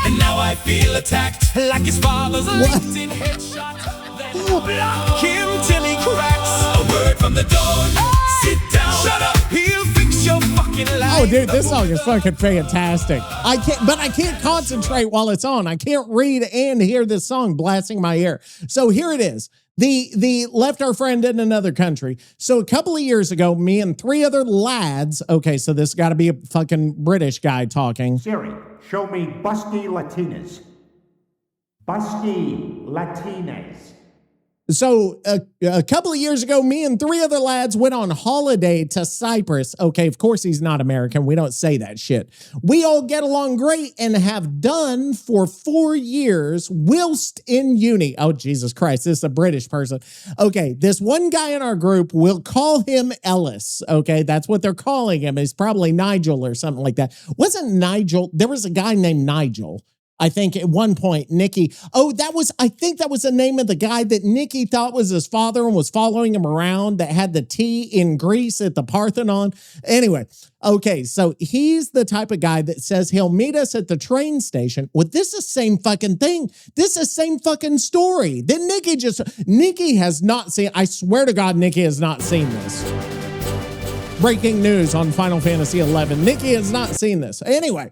And now I feel attacked like his father's LinkedIn headshot. Block him till he cracks. A word from the dawn. Sit down. Shut up. He'll fix waste your fucking life. Oh, dude, this song is fucking fantastic. I can't concentrate while it's on. I can't read and hear this song blasting my ear. So here it is. The left our friend in another country. So a couple of years ago, me and 3 other lads, okay, so this got to be a fucking British guy talking. Siri, show me busky Latinas. Busky Latinas. So a couple of years ago, me and 3 other lads went on holiday to Cyprus. Okay, of course he's not American. We don't say that shit. We all get along great and have done for 4 years whilst in uni. Oh, Jesus Christ, this is a British person. Okay, this one guy in our group, we'll call him Ellis. Okay, that's what they're calling him. He's probably Nigel or something like that. Wasn't Nigel? There was a guy named Nigel. I think at one point, Nicky, I think that was the name of the guy that Nicky thought was his father and was following him around that had the tea in Greece at the Parthenon. Anyway, okay, so he's the type of guy that says he'll meet us at the train station. Well, this is the same fucking thing. This is the same fucking story. Then Nicky has not seen, I swear to God, Nicky has not seen this. Breaking news on Final Fantasy XI. Nicky has not seen this. Anyway,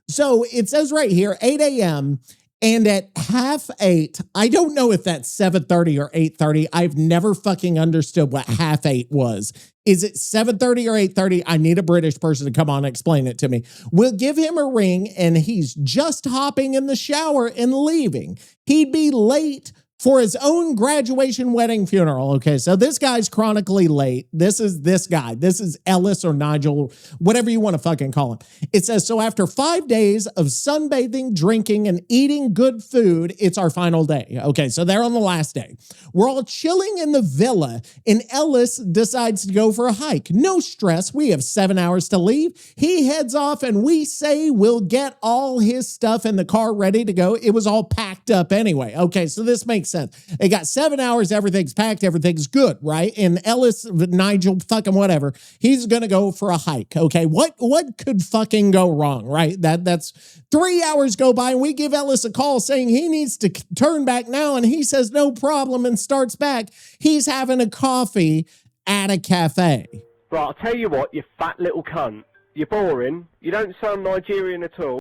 so it says right here, 8 a.m. and at 7:30, I don't know if that's 7:30 or 8:30. I've never fucking understood what 7:30 was. Is it 7:30 or 8:30? I need a British person to come on and explain it to me. We'll give him a ring and he's just hopping in the shower and leaving. He'd be late for his own graduation, wedding, funeral. Okay, so this guy's chronically late. This is this guy. This is Ellis or Nigel, whatever you want to fucking call him. It says, so after 5 days of sunbathing, drinking, and eating good food, it's our final day. Okay, so they're on the last day. We're all chilling in the villa, and Ellis decides to go for a hike. No stress. We have 7 hours to leave. He heads off, and we say we'll get all his stuff in the car ready to go. It was all packed up anyway. Okay, so this makes sense. They got 7 hours, everything's packed, everything's good, right? And Ellis, Nigel, fucking whatever, he's gonna go for a hike. Okay, what could fucking go wrong, right? That's 3 hours go by and we give Ellis a call saying he needs to turn back now, and he says no problem and starts back. He's having a coffee at a cafe. Right, I'll tell you what, you fat little cunt. You're boring. You don't sound Nigerian at all.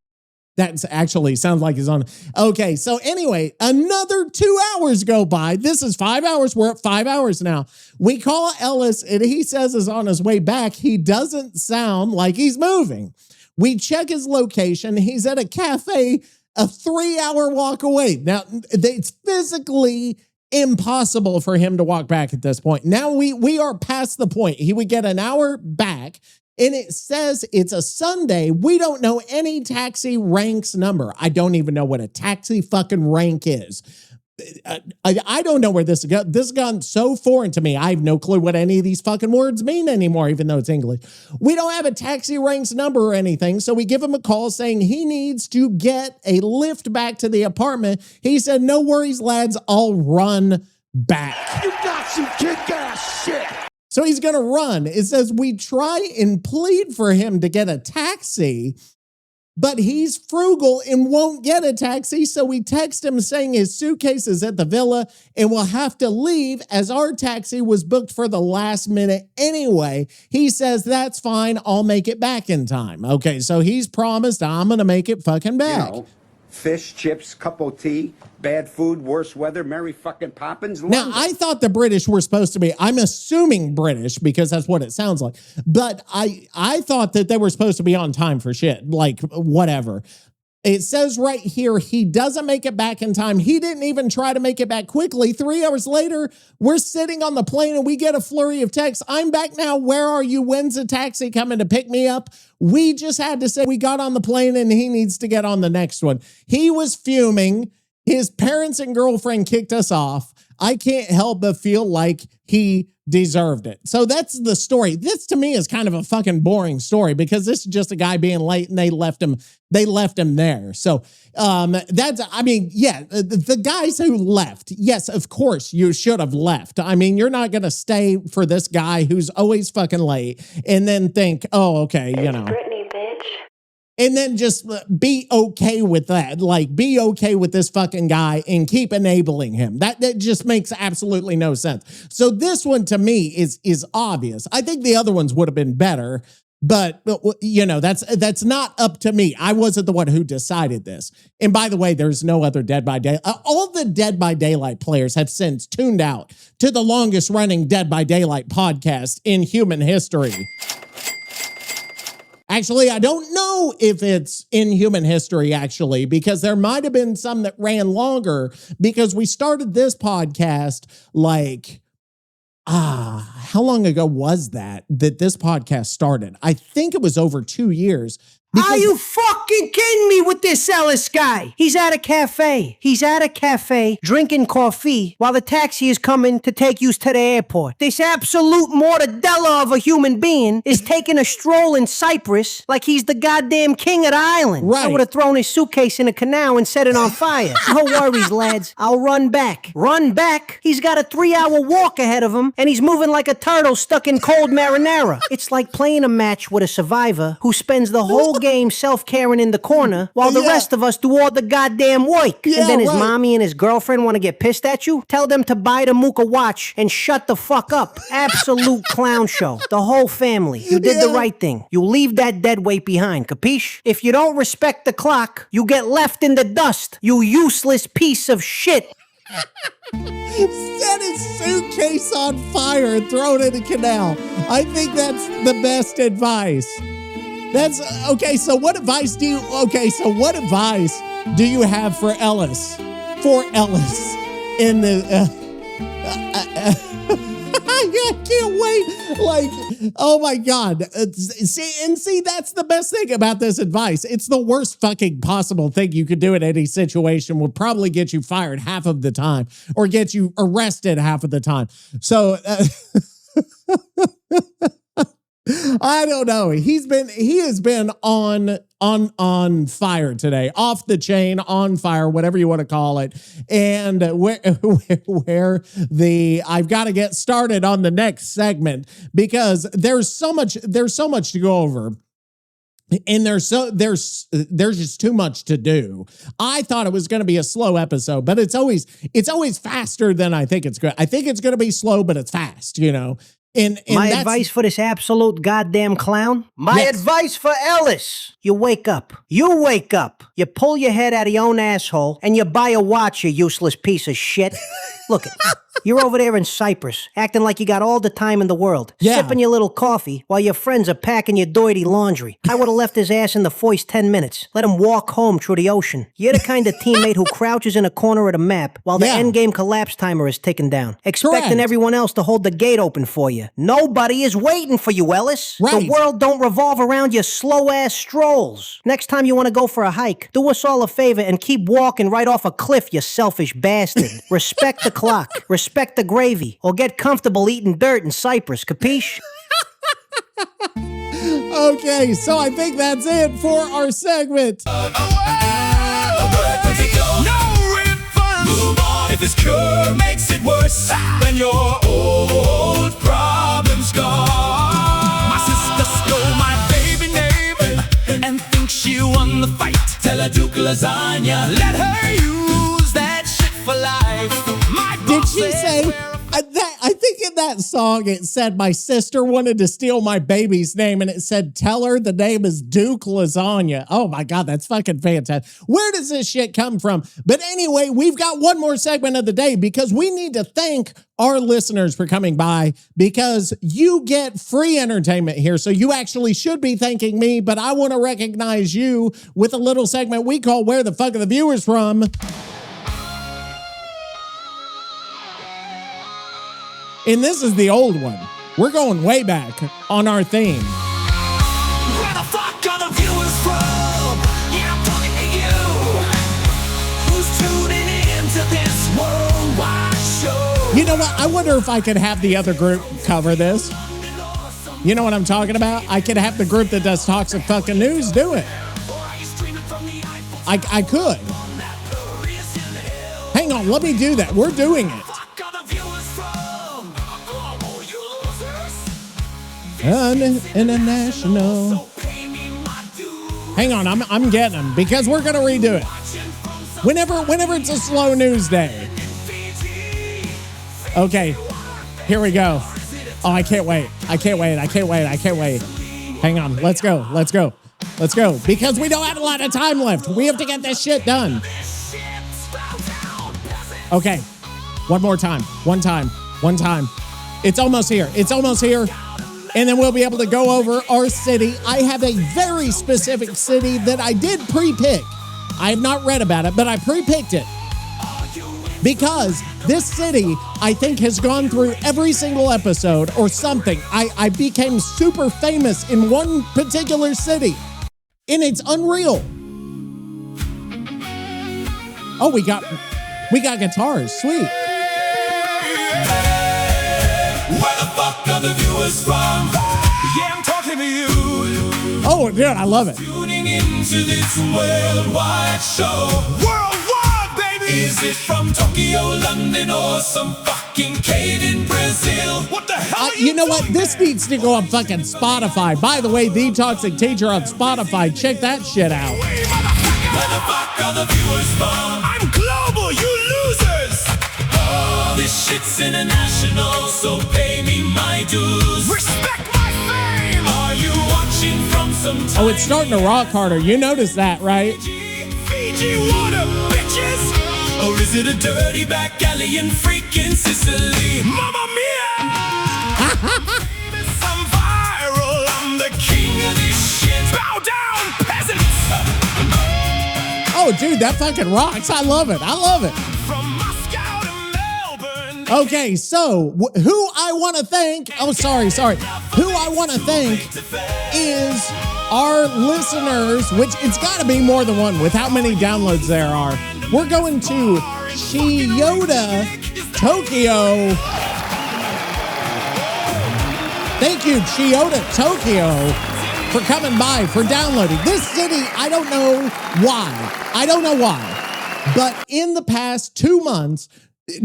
That's actually sounds like he's on. Okay, so anyway, another 2 hours go by. This is 5 hours. We're at 5 hours now. We call Ellis and he says is on his way back. He doesn't sound like he's moving. We check his location. He's at a cafe a 3 hour walk away. Now, it's physically impossible for him to walk back at this point. Now we are past the point. He would get an hour back. And it says it's a Sunday. We don't know any taxi ranks number. I don't even know what a taxi fucking rank is. I don't know where this has gone so foreign to me. I have no clue what any of these fucking words mean anymore, even though it's English. We don't have a taxi ranks number or anything. So we give him a call saying he needs to get a lift back to the apartment. He said, no worries, lads. I'll run back. You got some kick-ass shit. So he's going to run. It says we try and plead for him to get a taxi, but he's frugal and won't get a taxi. So we text him saying his suitcase is at the villa and we'll have to leave as our taxi was booked for the last minute anyway. He says, that's fine. I'll make it back in time. Okay, so he's promised I'm going to make it fucking back. You know, fish, chips, cup of tea, bad food, worse weather, Mary fucking Poppins. Now, I thought the British were supposed to be, I'm assuming British because that's what it sounds like. But I thought that they were supposed to be on time for shit, like whatever. It says right here, he doesn't make it back in time. He didn't even try to make it back quickly. 3 hours later, we're sitting on the plane and we get a flurry of texts. I'm back now. Where are you? When's the taxi coming to pick me up? We just had to say we got on the plane and he needs to get on the next one. He was fuming. His parents and girlfriend kicked us off. I can't help but feel like he deserved it. So that's the story. This to me is kind of a fucking boring story because this is just a guy being late and they left him there. So that's, I mean, yeah, the guys who left, yes, of course you should have left. I mean, you're not going to stay for this guy who's always fucking late and then think, oh, okay, you know. Brittany, bitch. And then just be okay with that. Like, be okay with this fucking guy and keep enabling him. That just makes absolutely no sense. So this one to me is obvious. I think the other ones would have been better, But that's not up to me. I wasn't the one who decided this. And by the way, there's no other Dead by Daylight. All the Dead by Daylight players have since tuned out to the longest running Dead by Daylight podcast in human history. Actually, I don't know if it's in human history, actually, because there might have been some that ran longer, because we started this podcast how long ago was that this podcast started? I think it was over 2 years. Are you fucking kidding me with this Ellis guy? He's at a cafe. Drinking coffee while the taxi is coming to take you to the airport. This absolute mortadella of a human being is taking a stroll in Cyprus like he's the goddamn king of the island. Right. I would have thrown his suitcase in a canal and set it on fire. No worries, lads. I'll run back. Run back? He's got a 3-hour walk ahead of him, and he's moving like a turtle stuck in cold marinara. It's like playing a match with a survivor who spends the whole game self-caring in the corner while the rest of us do all the goddamn work. And then his mommy and his girlfriend want to get pissed at you? Tell them to buy the Mooka watch and shut the fuck up. Absolute clown show. The whole family. You did the right thing. You leave that dead weight behind, capiche? If you don't respect the clock, you get left in the dust, you useless piece of shit. Set his suitcase on fire and throw it in the canal. I think that's the best advice. That's okay. So what advice do you have for Ellis? In the I can't wait. Oh my God. See, that's the best thing about this advice. It's the worst fucking possible thing you could do in any situation. Would probably get you fired half of the time or get you arrested half of the time. So I don't know. He has been on fire today, off the chain, on fire, whatever you want to call it. And I've got to get started on the next segment because there's so much to go over. And there's just too much to do. I thought it was going to be a slow episode, but it's always faster than I think it's going. I think it's going to be slow, but it's fast, And my advice for this absolute goddamn clown? My advice for Ellis. You wake up. You pull your head out of your own asshole and you buy a watch, you useless piece of shit. Look, you're over there in Cyprus, acting like you got all the time in the world, sipping your little coffee while your friends are packing your dirty laundry. I would have left his ass in the foist 10 minutes, let him walk home through the ocean. You're the kind of teammate who crouches in a corner of the map while the endgame collapse timer is ticking down, expecting everyone else to hold the gate open for you. Nobody is waiting for you, Ellis. Right. The world don't revolve around your slow-ass strolls. Next time you want to go for a hike, do us all a favor and keep walking right off a cliff, you selfish bastard. Respect the clock. Respect the gravy. Or get comfortable eating dirt in Cyprus, capiche? Okay, so I think that's it for our segment. No refund. Move on. If this cure makes it worse, then your old problem's gone. My sister stole my baby name and thinks she won the fight. Tell her Duke lasagna. Let her use that shit for life. Did she say that? I think in that song it said my sister wanted to steal my baby's name, and it said tell her the name is Duke Lasagna. Oh my God, that's fucking fantastic. Where does this shit come from? But anyway, we've got one more segment of the day because we need to thank our listeners for coming by because you get free entertainment here. So you actually should be thanking me, but I want to recognize you with a little segment we call Where the Fuck Are the Viewers From? And this is the old one. We're going way back on our theme. Where the fuck are the viewers from? Yeah, I'm talking to you. Who's tuning in to this worldwide show? You know what? I wonder if I could have the other group cover this. You know what I'm talking about? I could have the group that does Toxic Fucking News do it. I could. Hang on, let me do that. We're doing it. International. Hang on, I'm getting them because we're gonna redo it. Whenever it's a slow news day. Okay, here we go. Oh, I can't wait. Hang on. Let's go. Because we don't have a lot of time left. We have to get this shit done. Okay. One more time. One time. It's almost here. And then we'll be able to go over our city. I have a very specific city that I did pre-pick. I have not read about it, but I pre-picked it. Because this city, I think, has gone through every single episode or something. I became super famous in one particular city. And it's unreal. Oh, we got guitars. Sweet. Where the fuck are the viewers from? Yeah, I'm talking to you. Oh, dude, I love it. Tuning into this worldwide show. Worldwide, baby! Is it from Tokyo, London, or some fucking cave in Brazil? What the hell are you know what? This needs to go on fucking Spotify. By the way, The Toxic Teacher on Spotify. Check that shit out. Where the fuck are the viewers from? I'm global, you losers! Oh, this shit's international, so pay me my dues. Respect my fame! Are you watching from some time? Oh, it's starting to rock harder. You noticed that, right? Fiji water, bitches! Or is it a dirty back alley in freaking Sicily? Mamma mia! I'm viral, I'm the king of this shit. Bow down, peasants! Oh, dude, that fucking rocks. I love it. From Moscow to Melbourne. Okay, so who I want to thank, Who I want to thank is our listeners, which it's got to be more than one with how many downloads there are. We're going to Chiyoda, Tokyo. Thank you, Chiyoda, Tokyo, for coming by, for downloading. This city, I don't know why, but in the past 2 months,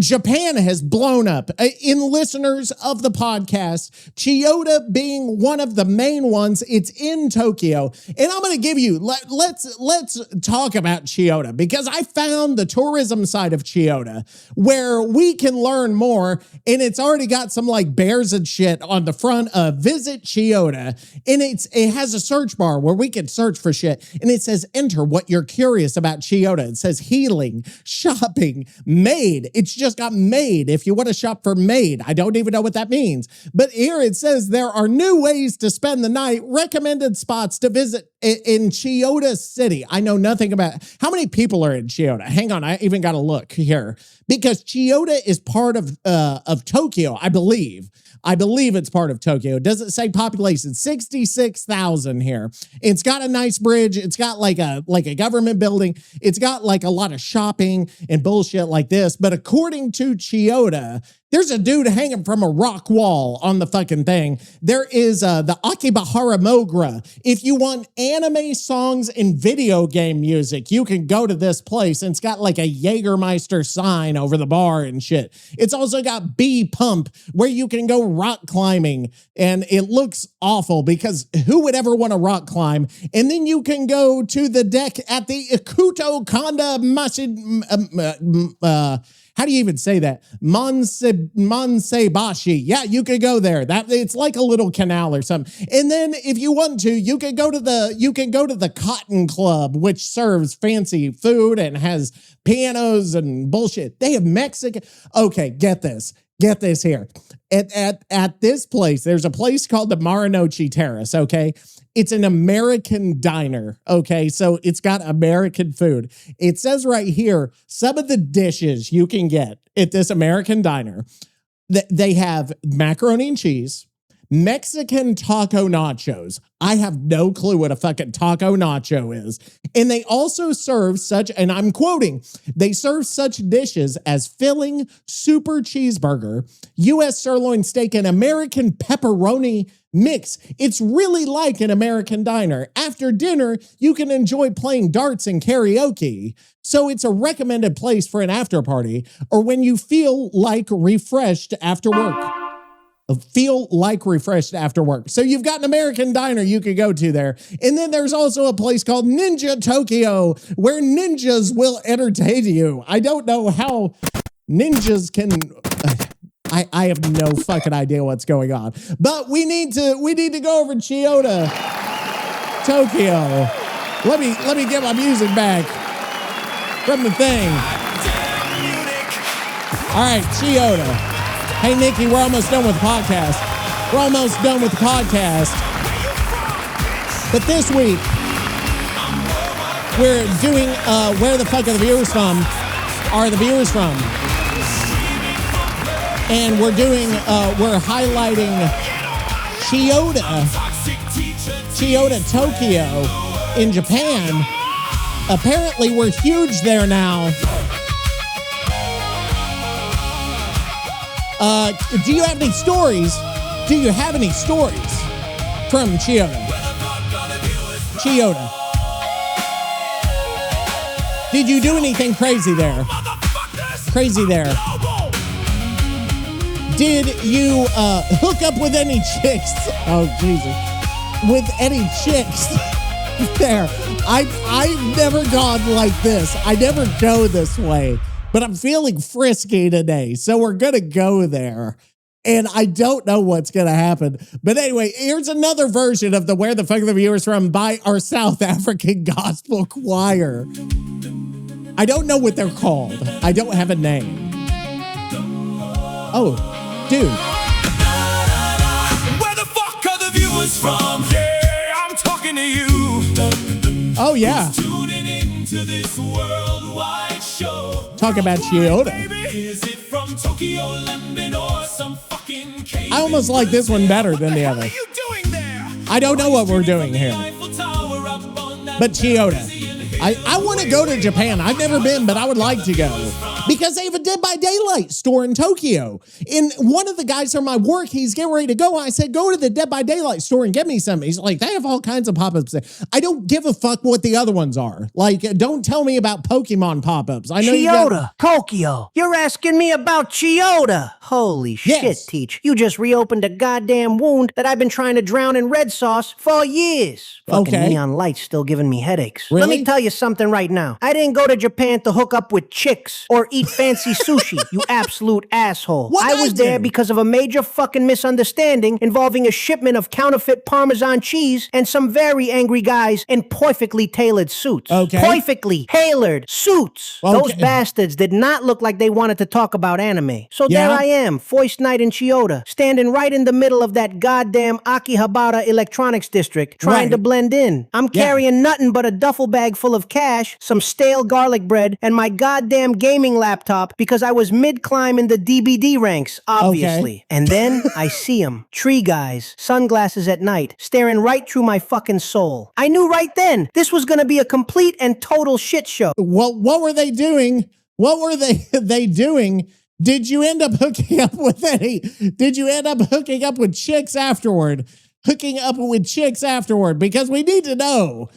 Japan has blown up in listeners of the podcast, Chiyoda being one of the main ones. It's in Tokyo. And I'm going to give you, let's talk about Chiyoda, because I found the tourism side of Chiyoda where we can learn more. And it's already got some like bears and shit on the front of Visit Chiyoda. And it has a search bar where we can search for shit. And it says, enter what you're curious about Chiyoda. It says healing, shopping, maid. It's just got maid. If you want to shop for maid, I don't even know what that means. But here it says there are new ways to spend the night, recommended spots to visit in Chiyoda City. I know nothing about how many people are in Chiyoda. Hang on, I even got to look here because Chiyoda is part of Tokyo, I believe. I believe it's part of Tokyo. Does it say population? 66,000 here. It's got a nice bridge. It's got like a government building. It's got like a lot of shopping and bullshit like this. But according to Chiyoda, there's a dude hanging from a rock wall on the fucking thing. There is the Akibahara Mogra. If you want anime songs and video game music, you can go to this place. And it's got like a Jägermeister sign over the bar and shit. It's also got Bee Pump, where you can go rock climbing. And it looks awful because who would ever want to rock climb? And then you can go to the deck at the Ikuto Kanda Masid... how do you even say that? Mansebashi. Yeah, you could go there. It's like a little canal or something. And then if you want to, you can go to the Cotton Club, which serves fancy food and has pianos and bullshit. They have Mexican. Okay, get this here. At this place, there's a place called the Marinochi Terrace, okay? It's an American diner, okay? So it's got American food. It says right here, some of the dishes you can get at this American diner, they have macaroni and cheese, Mexican taco nachos. I have no clue what a fucking taco nacho is. And they also serve such, and I'm quoting, they serve such dishes as filling super cheeseburger, U.S. sirloin steak, and American pepperoni mix. It's really like an American diner. After dinner, you can enjoy playing darts and karaoke. So it's a recommended place for an after party or when you feel like refreshed after work. So you've got an American diner you could go to there. And then there's also a place called Ninja Tokyo where ninjas will entertain you. I don't know how ninjas can... I have no fucking idea what's going on. But we need to go over Chiyoda, Tokyo. Let me get my music back from the thing. All right, Chiyoda. Hey, Nicky, we're almost done with the podcast. But this week, we're doing Where the Fuck Are the Viewers From? And we're highlighting Chiyoda, Tokyo in Japan. Apparently, we're huge there now. Do you have any stories? From Chiyoda? Did you do anything crazy there? Did you hook up with any chicks? Oh, Jesus. With any chicks there? I've never gone like this. I never go this way. But I'm feeling frisky today, so we're going to go there. And I don't know what's going to happen. But anyway, here's another version of the Where the Fuck Are the Viewers From by our South African gospel choir. I don't know what they're called. I don't have a name. Oh, dude. Where the fuck are the viewers from? Yeah, I'm talking to you. Oh, yeah. Tuning into this worldwide show. Talk about Chiyoda. Is it from Tokyo, London, or some fucking cave? I almost like this one better than the other. What are you doing there? I don't know what we're doing here. But Chiyoda. I want to go to Japan. I've never been, but I would like to go. Because they have a Dead by Daylight store in Tokyo. And one of the guys from my work, he's getting ready to go. I said, go to the Dead by Daylight store and get me some. He's like, they have all kinds of pop-ups there. I don't give a fuck what the other ones are. Like, don't tell me about Pokemon pop-ups. I know Chiyoda, Tokyo. You're asking me about Chiyoda. Holy shit, Teach. You just reopened a goddamn wound that I've been trying to drown in red sauce for years. Fucking neon lights still giving me headaches. Really? Let me tell you something right now. I didn't go to Japan to hook up with chicks or eat fancy sushi, you absolute asshole. I was there because of a major fucking misunderstanding involving a shipment of counterfeit Parmesan cheese and some very angry guys in perfectly tailored suits. Perfectly tailored suits. Those bastards did not look like they wanted to talk about anime. So there I am, Foist Night in Chiyoda, standing right in the middle of that goddamn Akihabara electronics district, trying to blend in. I'm carrying nothing but a duffel bag full of cash, some stale garlic bread, and my goddamn gaming laptop because I was mid-climb in the DBD ranks, obviously. And then I see them. Tree guys, sunglasses at night, staring right through my fucking soul. I knew right then this was gonna be a complete and total shit show. Well, what were they doing? What were they doing? Did you end up hooking up with chicks afterward? Because we need to know.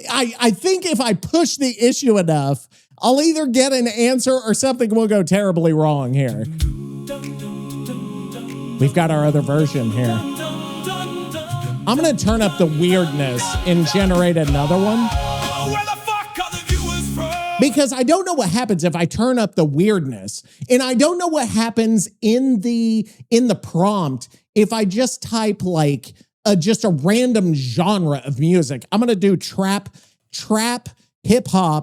I think if I push the issue enough, I'll either get an answer or something will go terribly wrong here. We've got our other version here. I'm going to turn up the weirdness and generate another one. Because I don't know what happens if I turn up the weirdness. And I don't know what happens in the prompt if I just type like just a random genre of music. I'm going to do trap, hip hop,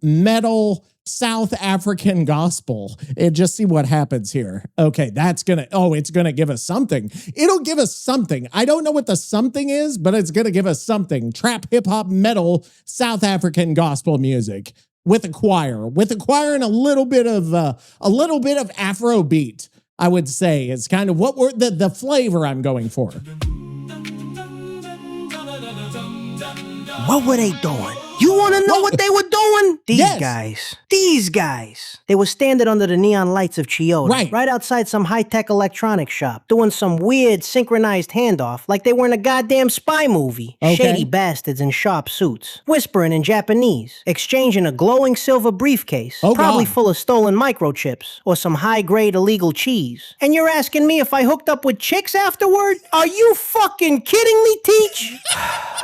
metal, South African gospel, and just see what happens here. Okay, it's gonna give us something. It'll give us something. I don't know what the something is, but it's gonna give us something. Trap, hip hop, metal, South African gospel music with a choir, and a little bit of Afro beat. I would say is kind of what we're the flavor I'm going for. What were they doing? You want to know what they were doing? These guys. They were standing under the neon lights of Chiyoda, right outside some high-tech electronics shop, doing some weird synchronized handoff like they were in a goddamn spy movie. Shady bastards in sharp suits, whispering in Japanese, exchanging a glowing silver briefcase, probably full of stolen microchips, or some high-grade illegal cheese. And you're asking me if I hooked up with chicks afterward? Are you fucking kidding me, Teach?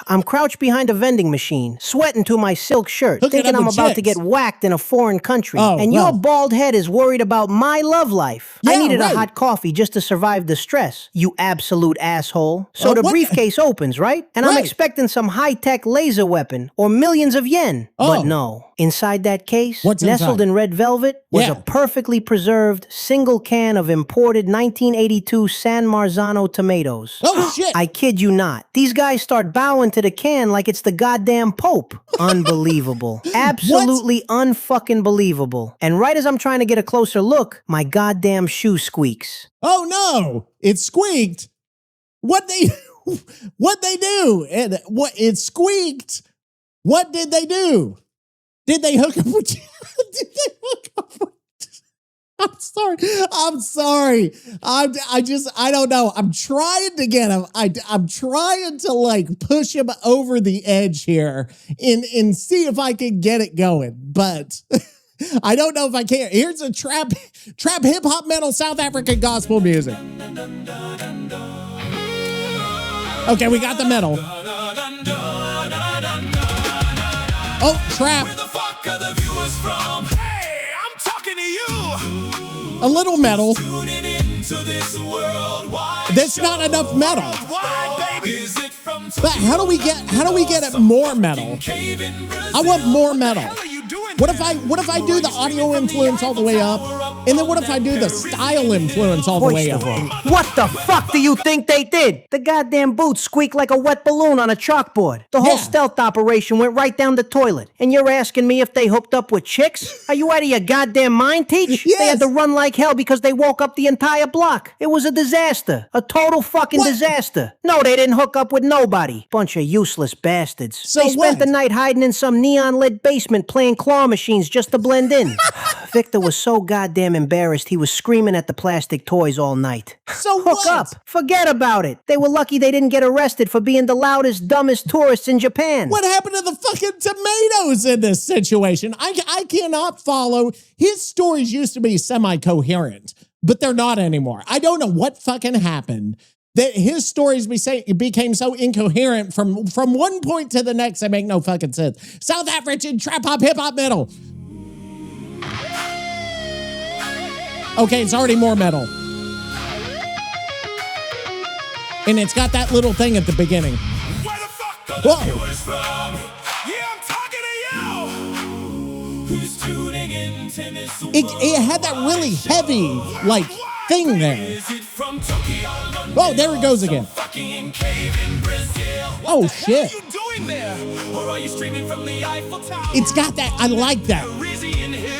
I'm crouched behind a vending machine, sweating into my silk shirt, Hooking thinking up I'm with about to chicks. get whacked in a foreign country. Oh, And well. your bald head is worried about my love life. I Yeah, needed right. a hot coffee just to survive the stress, you absolute asshole. So the what? briefcase opens, right? And I'm Right. expecting some high-tech laser weapon or millions of yen. Oh. But no. Inside that case, What's nestled inside? in red velvet, was Yeah. a perfectly preserved single can of imported 1982 San Marzano tomatoes. Oh, shit. I kid you not. These guys start bowing to the can like it's the goddamn Pope. Unbelievable. Absolutely unfucking believable. And right as I'm trying to get a closer look, my goddamn shoe squeaks. Oh no, it squeaked. What they do? It squeaked. What did they do? Did they hook up with you? Did they hook up with I'm sorry. I don't know. I'm trying to get him. I'm trying to like push him over the edge here and see if I can get it going. But I don't know if I can. Here's a trap hip hop metal South African gospel music. Okay, we got the metal. Oh, trap. Where the fuck are the viewers from? Hey, I'm talking to you. A little metal. Tuning into this worldwide That's not enough metal. Why, baby? Is it from But how do we get it more metal? I want more metal. What if I do the audio influence all the way up? And then what if I do the style influence all the way up? What the fuck do you think they did? The goddamn boots squeaked like a wet balloon on a chalkboard. The whole stealth operation went right down the toilet. And you're asking me if they hooked up with chicks? Are you out of your goddamn mind, Teach? Yes. They had to run like hell because they woke up the entire block. It was a disaster. A total fucking disaster. No, they didn't hook up with nobody. Bunch of useless bastards. So they spent what? the night hiding in some neon-lit basement playing claw machines just to blend in. Victor was so goddamn embarrassed he was screaming at the plastic toys all night. So Hook what? up. Forget about it. They were lucky they didn't get arrested for being the loudest, dumbest tourists in Japan. What happened to the fucking tomatoes in this situation? I cannot follow. His stories used to be semi-coherent, but they're not anymore. I don't know what fucking happened that his stories became so incoherent from one point to the next. They make no fucking sense. South African trap hop, hip hop metal. Okay, it's already more metal. And it's got that little thing at the beginning. Where the fuck are Whoa. the viewers from? Yeah, I'm talking to you. Who's tuning into this It had that really heavy, like, thing there. Is it from Tokyo, London, Oh, there it goes again. fucking cave in Brazil? Oh, shit. What are you doing there? Or are you streaming from the Eiffel Tower? It's got that. I like that. Parisian Hill?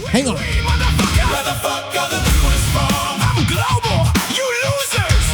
Hang on. Motherfucker, where the fuck are the viewers from? I'm global, you losers.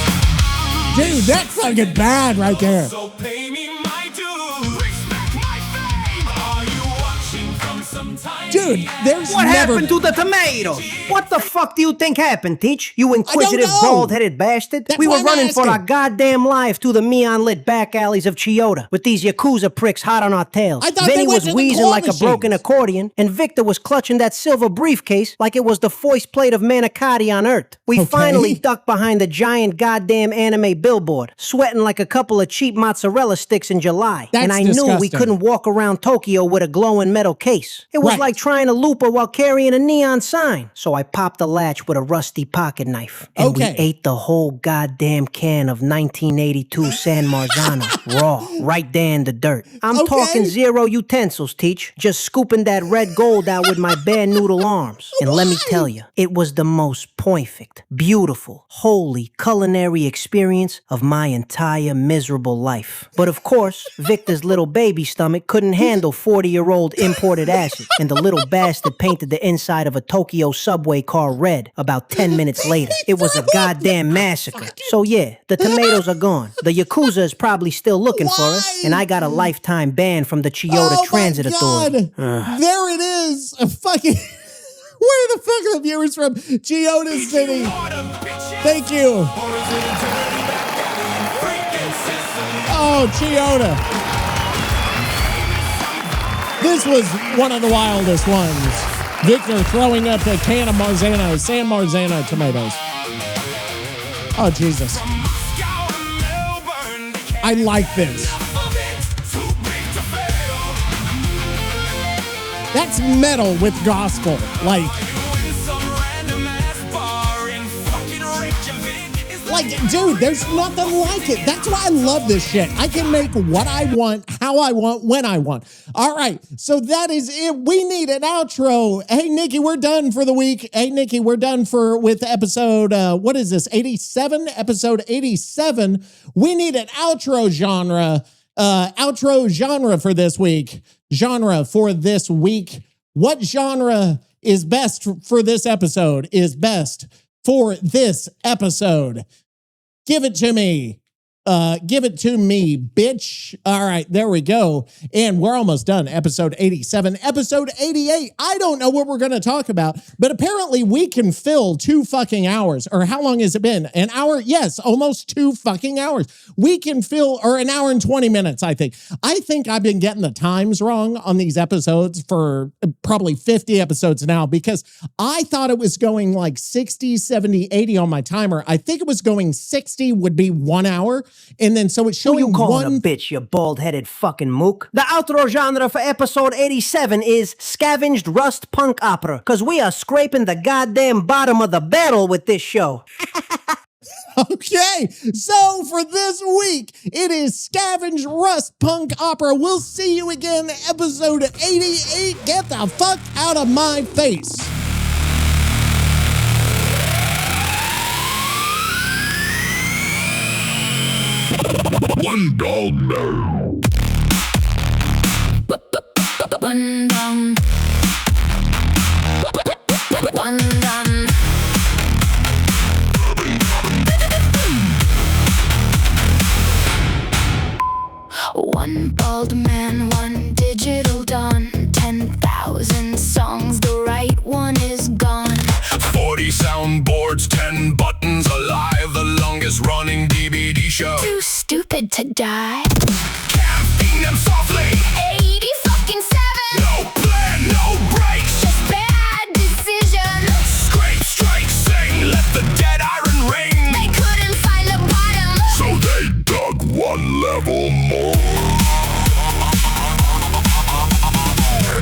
Dude, that's fucking bad right there. So pay me my dues. Respect my fame. Are you watching from some time? Dude, there's What never... happened to the tomatoes? What the fuck do you think happened, Teach? You inquisitive, know. bald-headed bastard? That's We why were I'm running for asking. our goddamn lives through the neon-lit back alleys of Chiyoda with these Yakuza pricks hot on our tails. I thought Vinny they went was to the wheezing claw like a broken machines. accordion, and Victor was clutching that silver briefcase like it was the foist plate of manicotti on Earth. We Okay. finally ducked behind the giant goddamn anime billboard, sweating like a couple of cheap mozzarella sticks in July. That's and I knew we disgusting. couldn't walk around Tokyo with a glowing metal case. It was Right. like trying to loop her while carrying a neon sign. So I popped the latch with a rusty pocket knife. And Okay. we ate the whole goddamn can of 1982 San Marzano raw, right there in the dirt. I'm Okay. talking zero utensils, Teach. Just scooping that red gold out with my bare noodle arms. And let me tell you, it was the most perfect, beautiful, holy culinary experience of my entire miserable life. But of course, Victor's little baby stomach couldn't handle 40-year-old imported acid, and the little bastard painted the inside of a Tokyo subway car red about 10 minutes later. It was a goddamn massacre. So yeah, the tomatoes are gone. The Yakuza is probably still looking for us, and I got a lifetime ban from the Chiyoda Transit Authority. There it is. A fucking... Where the fuck are the viewers from? Chiyoda City. Thank you. Oh, Chiyoda. This was one of the wildest ones. Victor throwing up a can of San Marzano tomatoes. Oh, Jesus. I like this. That's metal with gospel. Like, dude, there's nothing like it. That's why I love this shit. I can make what I want, how I want, when I want. All right, so that is it. We need an outro. Hey, Nicky, we're done for the week. Hey, Nicky, we're done with episode, what is this, 87? Episode 87. We need an outro genre for this week. Genre for this week. What genre is best for this episode? Give it to me. Give it to me, bitch. All right, there we go. And we're almost done. Episode 87. Episode 88. I don't know what we're going to talk about, but apparently we can fill 2 fucking hours. Or how long has it been? An hour? Yes, almost 2 fucking hours. We can fill, or an hour and 20 minutes, I think. I think I've been getting the times wrong on these episodes for probably 50 episodes now, because I thought it was going like 60, 70, 80 on my timer. I think it was going 60 would be 1 hour. And then so it's showing Who you calling a bitch, you bald-headed fucking mook? The outro genre for episode 87 is scavenged rust punk opera, because we are scraping the goddamn bottom of the barrel with this show. Okay, so for this week, it is Scavenged Rust Punk Opera. We'll see you again, episode 88. Get the fuck out of my face. One dog now. One down. One down. One bald man, one digital dawn. 10,000 songs, the right one is gone. 40 soundboards, 10 buttons alive. The longest running DVD show. Too stupid to die. Caffeine them softly. 80 fucking 7. No plan, no breaks. Just bad decision. Scrape, strike, sing. Let the dead iron ring. They couldn't find the bottom, so they dug 1 level more.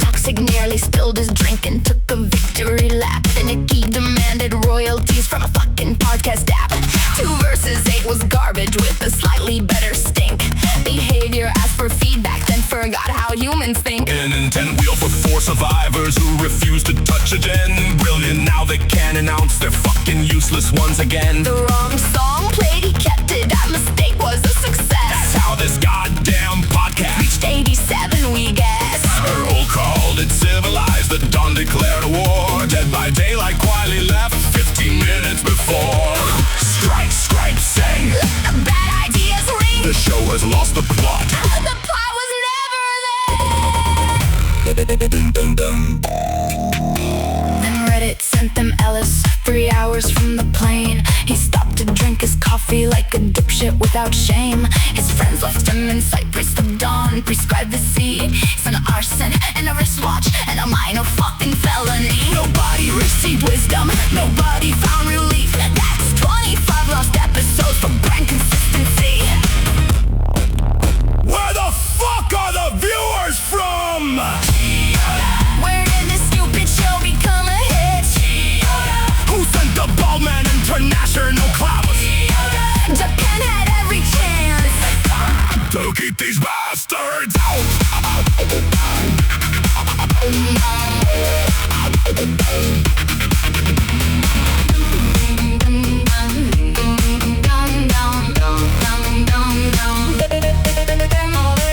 Toxic nearly spilled his drink and took a victory lap. Then Nicky demanded royalties from a fucking podcast app. 2 versus 8 was garbage with a slightly better stink. Behavior asked for feedback, then forgot how humans think. An intent wheel for 4 survivors who refused to touch a gen. Brilliant, now they can announce they're fucking useless once again. The wrong song played, he kept it. That mistake was a success. That's how this goddamn podcast reached 87, we guess. Earl called it civilized, the Dawn declared a war. Dead by Daylight quietly left 15 minutes before. Strike, scrape, sing. Let the bad ideas ring. The show has lost the plot. The plot was never there. Then Reddit sent them Ellis 3 hours from the plane. He stopped to drink his coffee like a dipshit without shame. His friends left him in Cyprus. The Dawn prescribed the sea. It's an arson and a wristwatch and a minor fucking felony. Nobody received wisdom. Nobody found relief. That's 25 lost episodes for brand consistency. Where the fuck are the viewers from? Where did this stupid show become a hit? Who sent the bald man international clouds? Japan had every chance to keep these bastards out.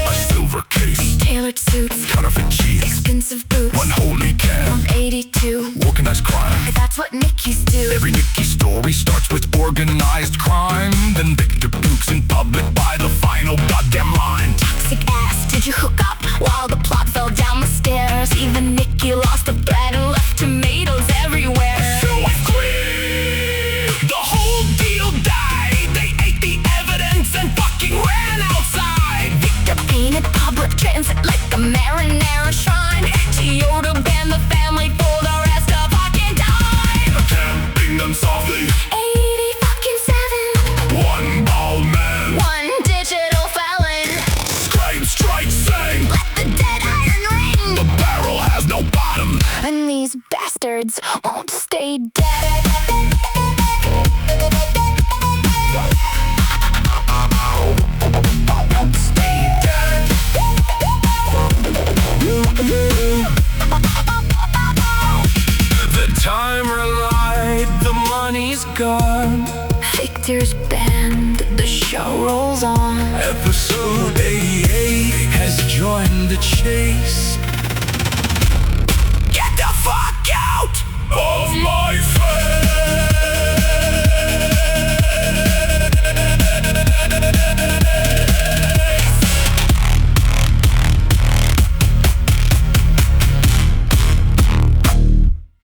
A silver case, tailored suits, counterfeit cheese, expensive boots, unholy can, 82, organized crime. That's what Nicky's do. Every Nicky story starts with organized crime. Then Victor pukes in public by the final goddamn line. Toxic ass, did you hook up while the plot fell down the stairs? Even Nicky lost the thread and left tomatoes everywhere. So I quit. The whole deal died. They ate the evidence and fucking ran outside. Victor painted public transit like a marinara shrine. Chiyoda banned the family for the rest of fucking time. Camping them softly. 80 fucking 7. One ball when these bastards won't stay dead. The timer lied, the money's gone. Victor's band, the show rolls on. Episode 88 has joined the chase.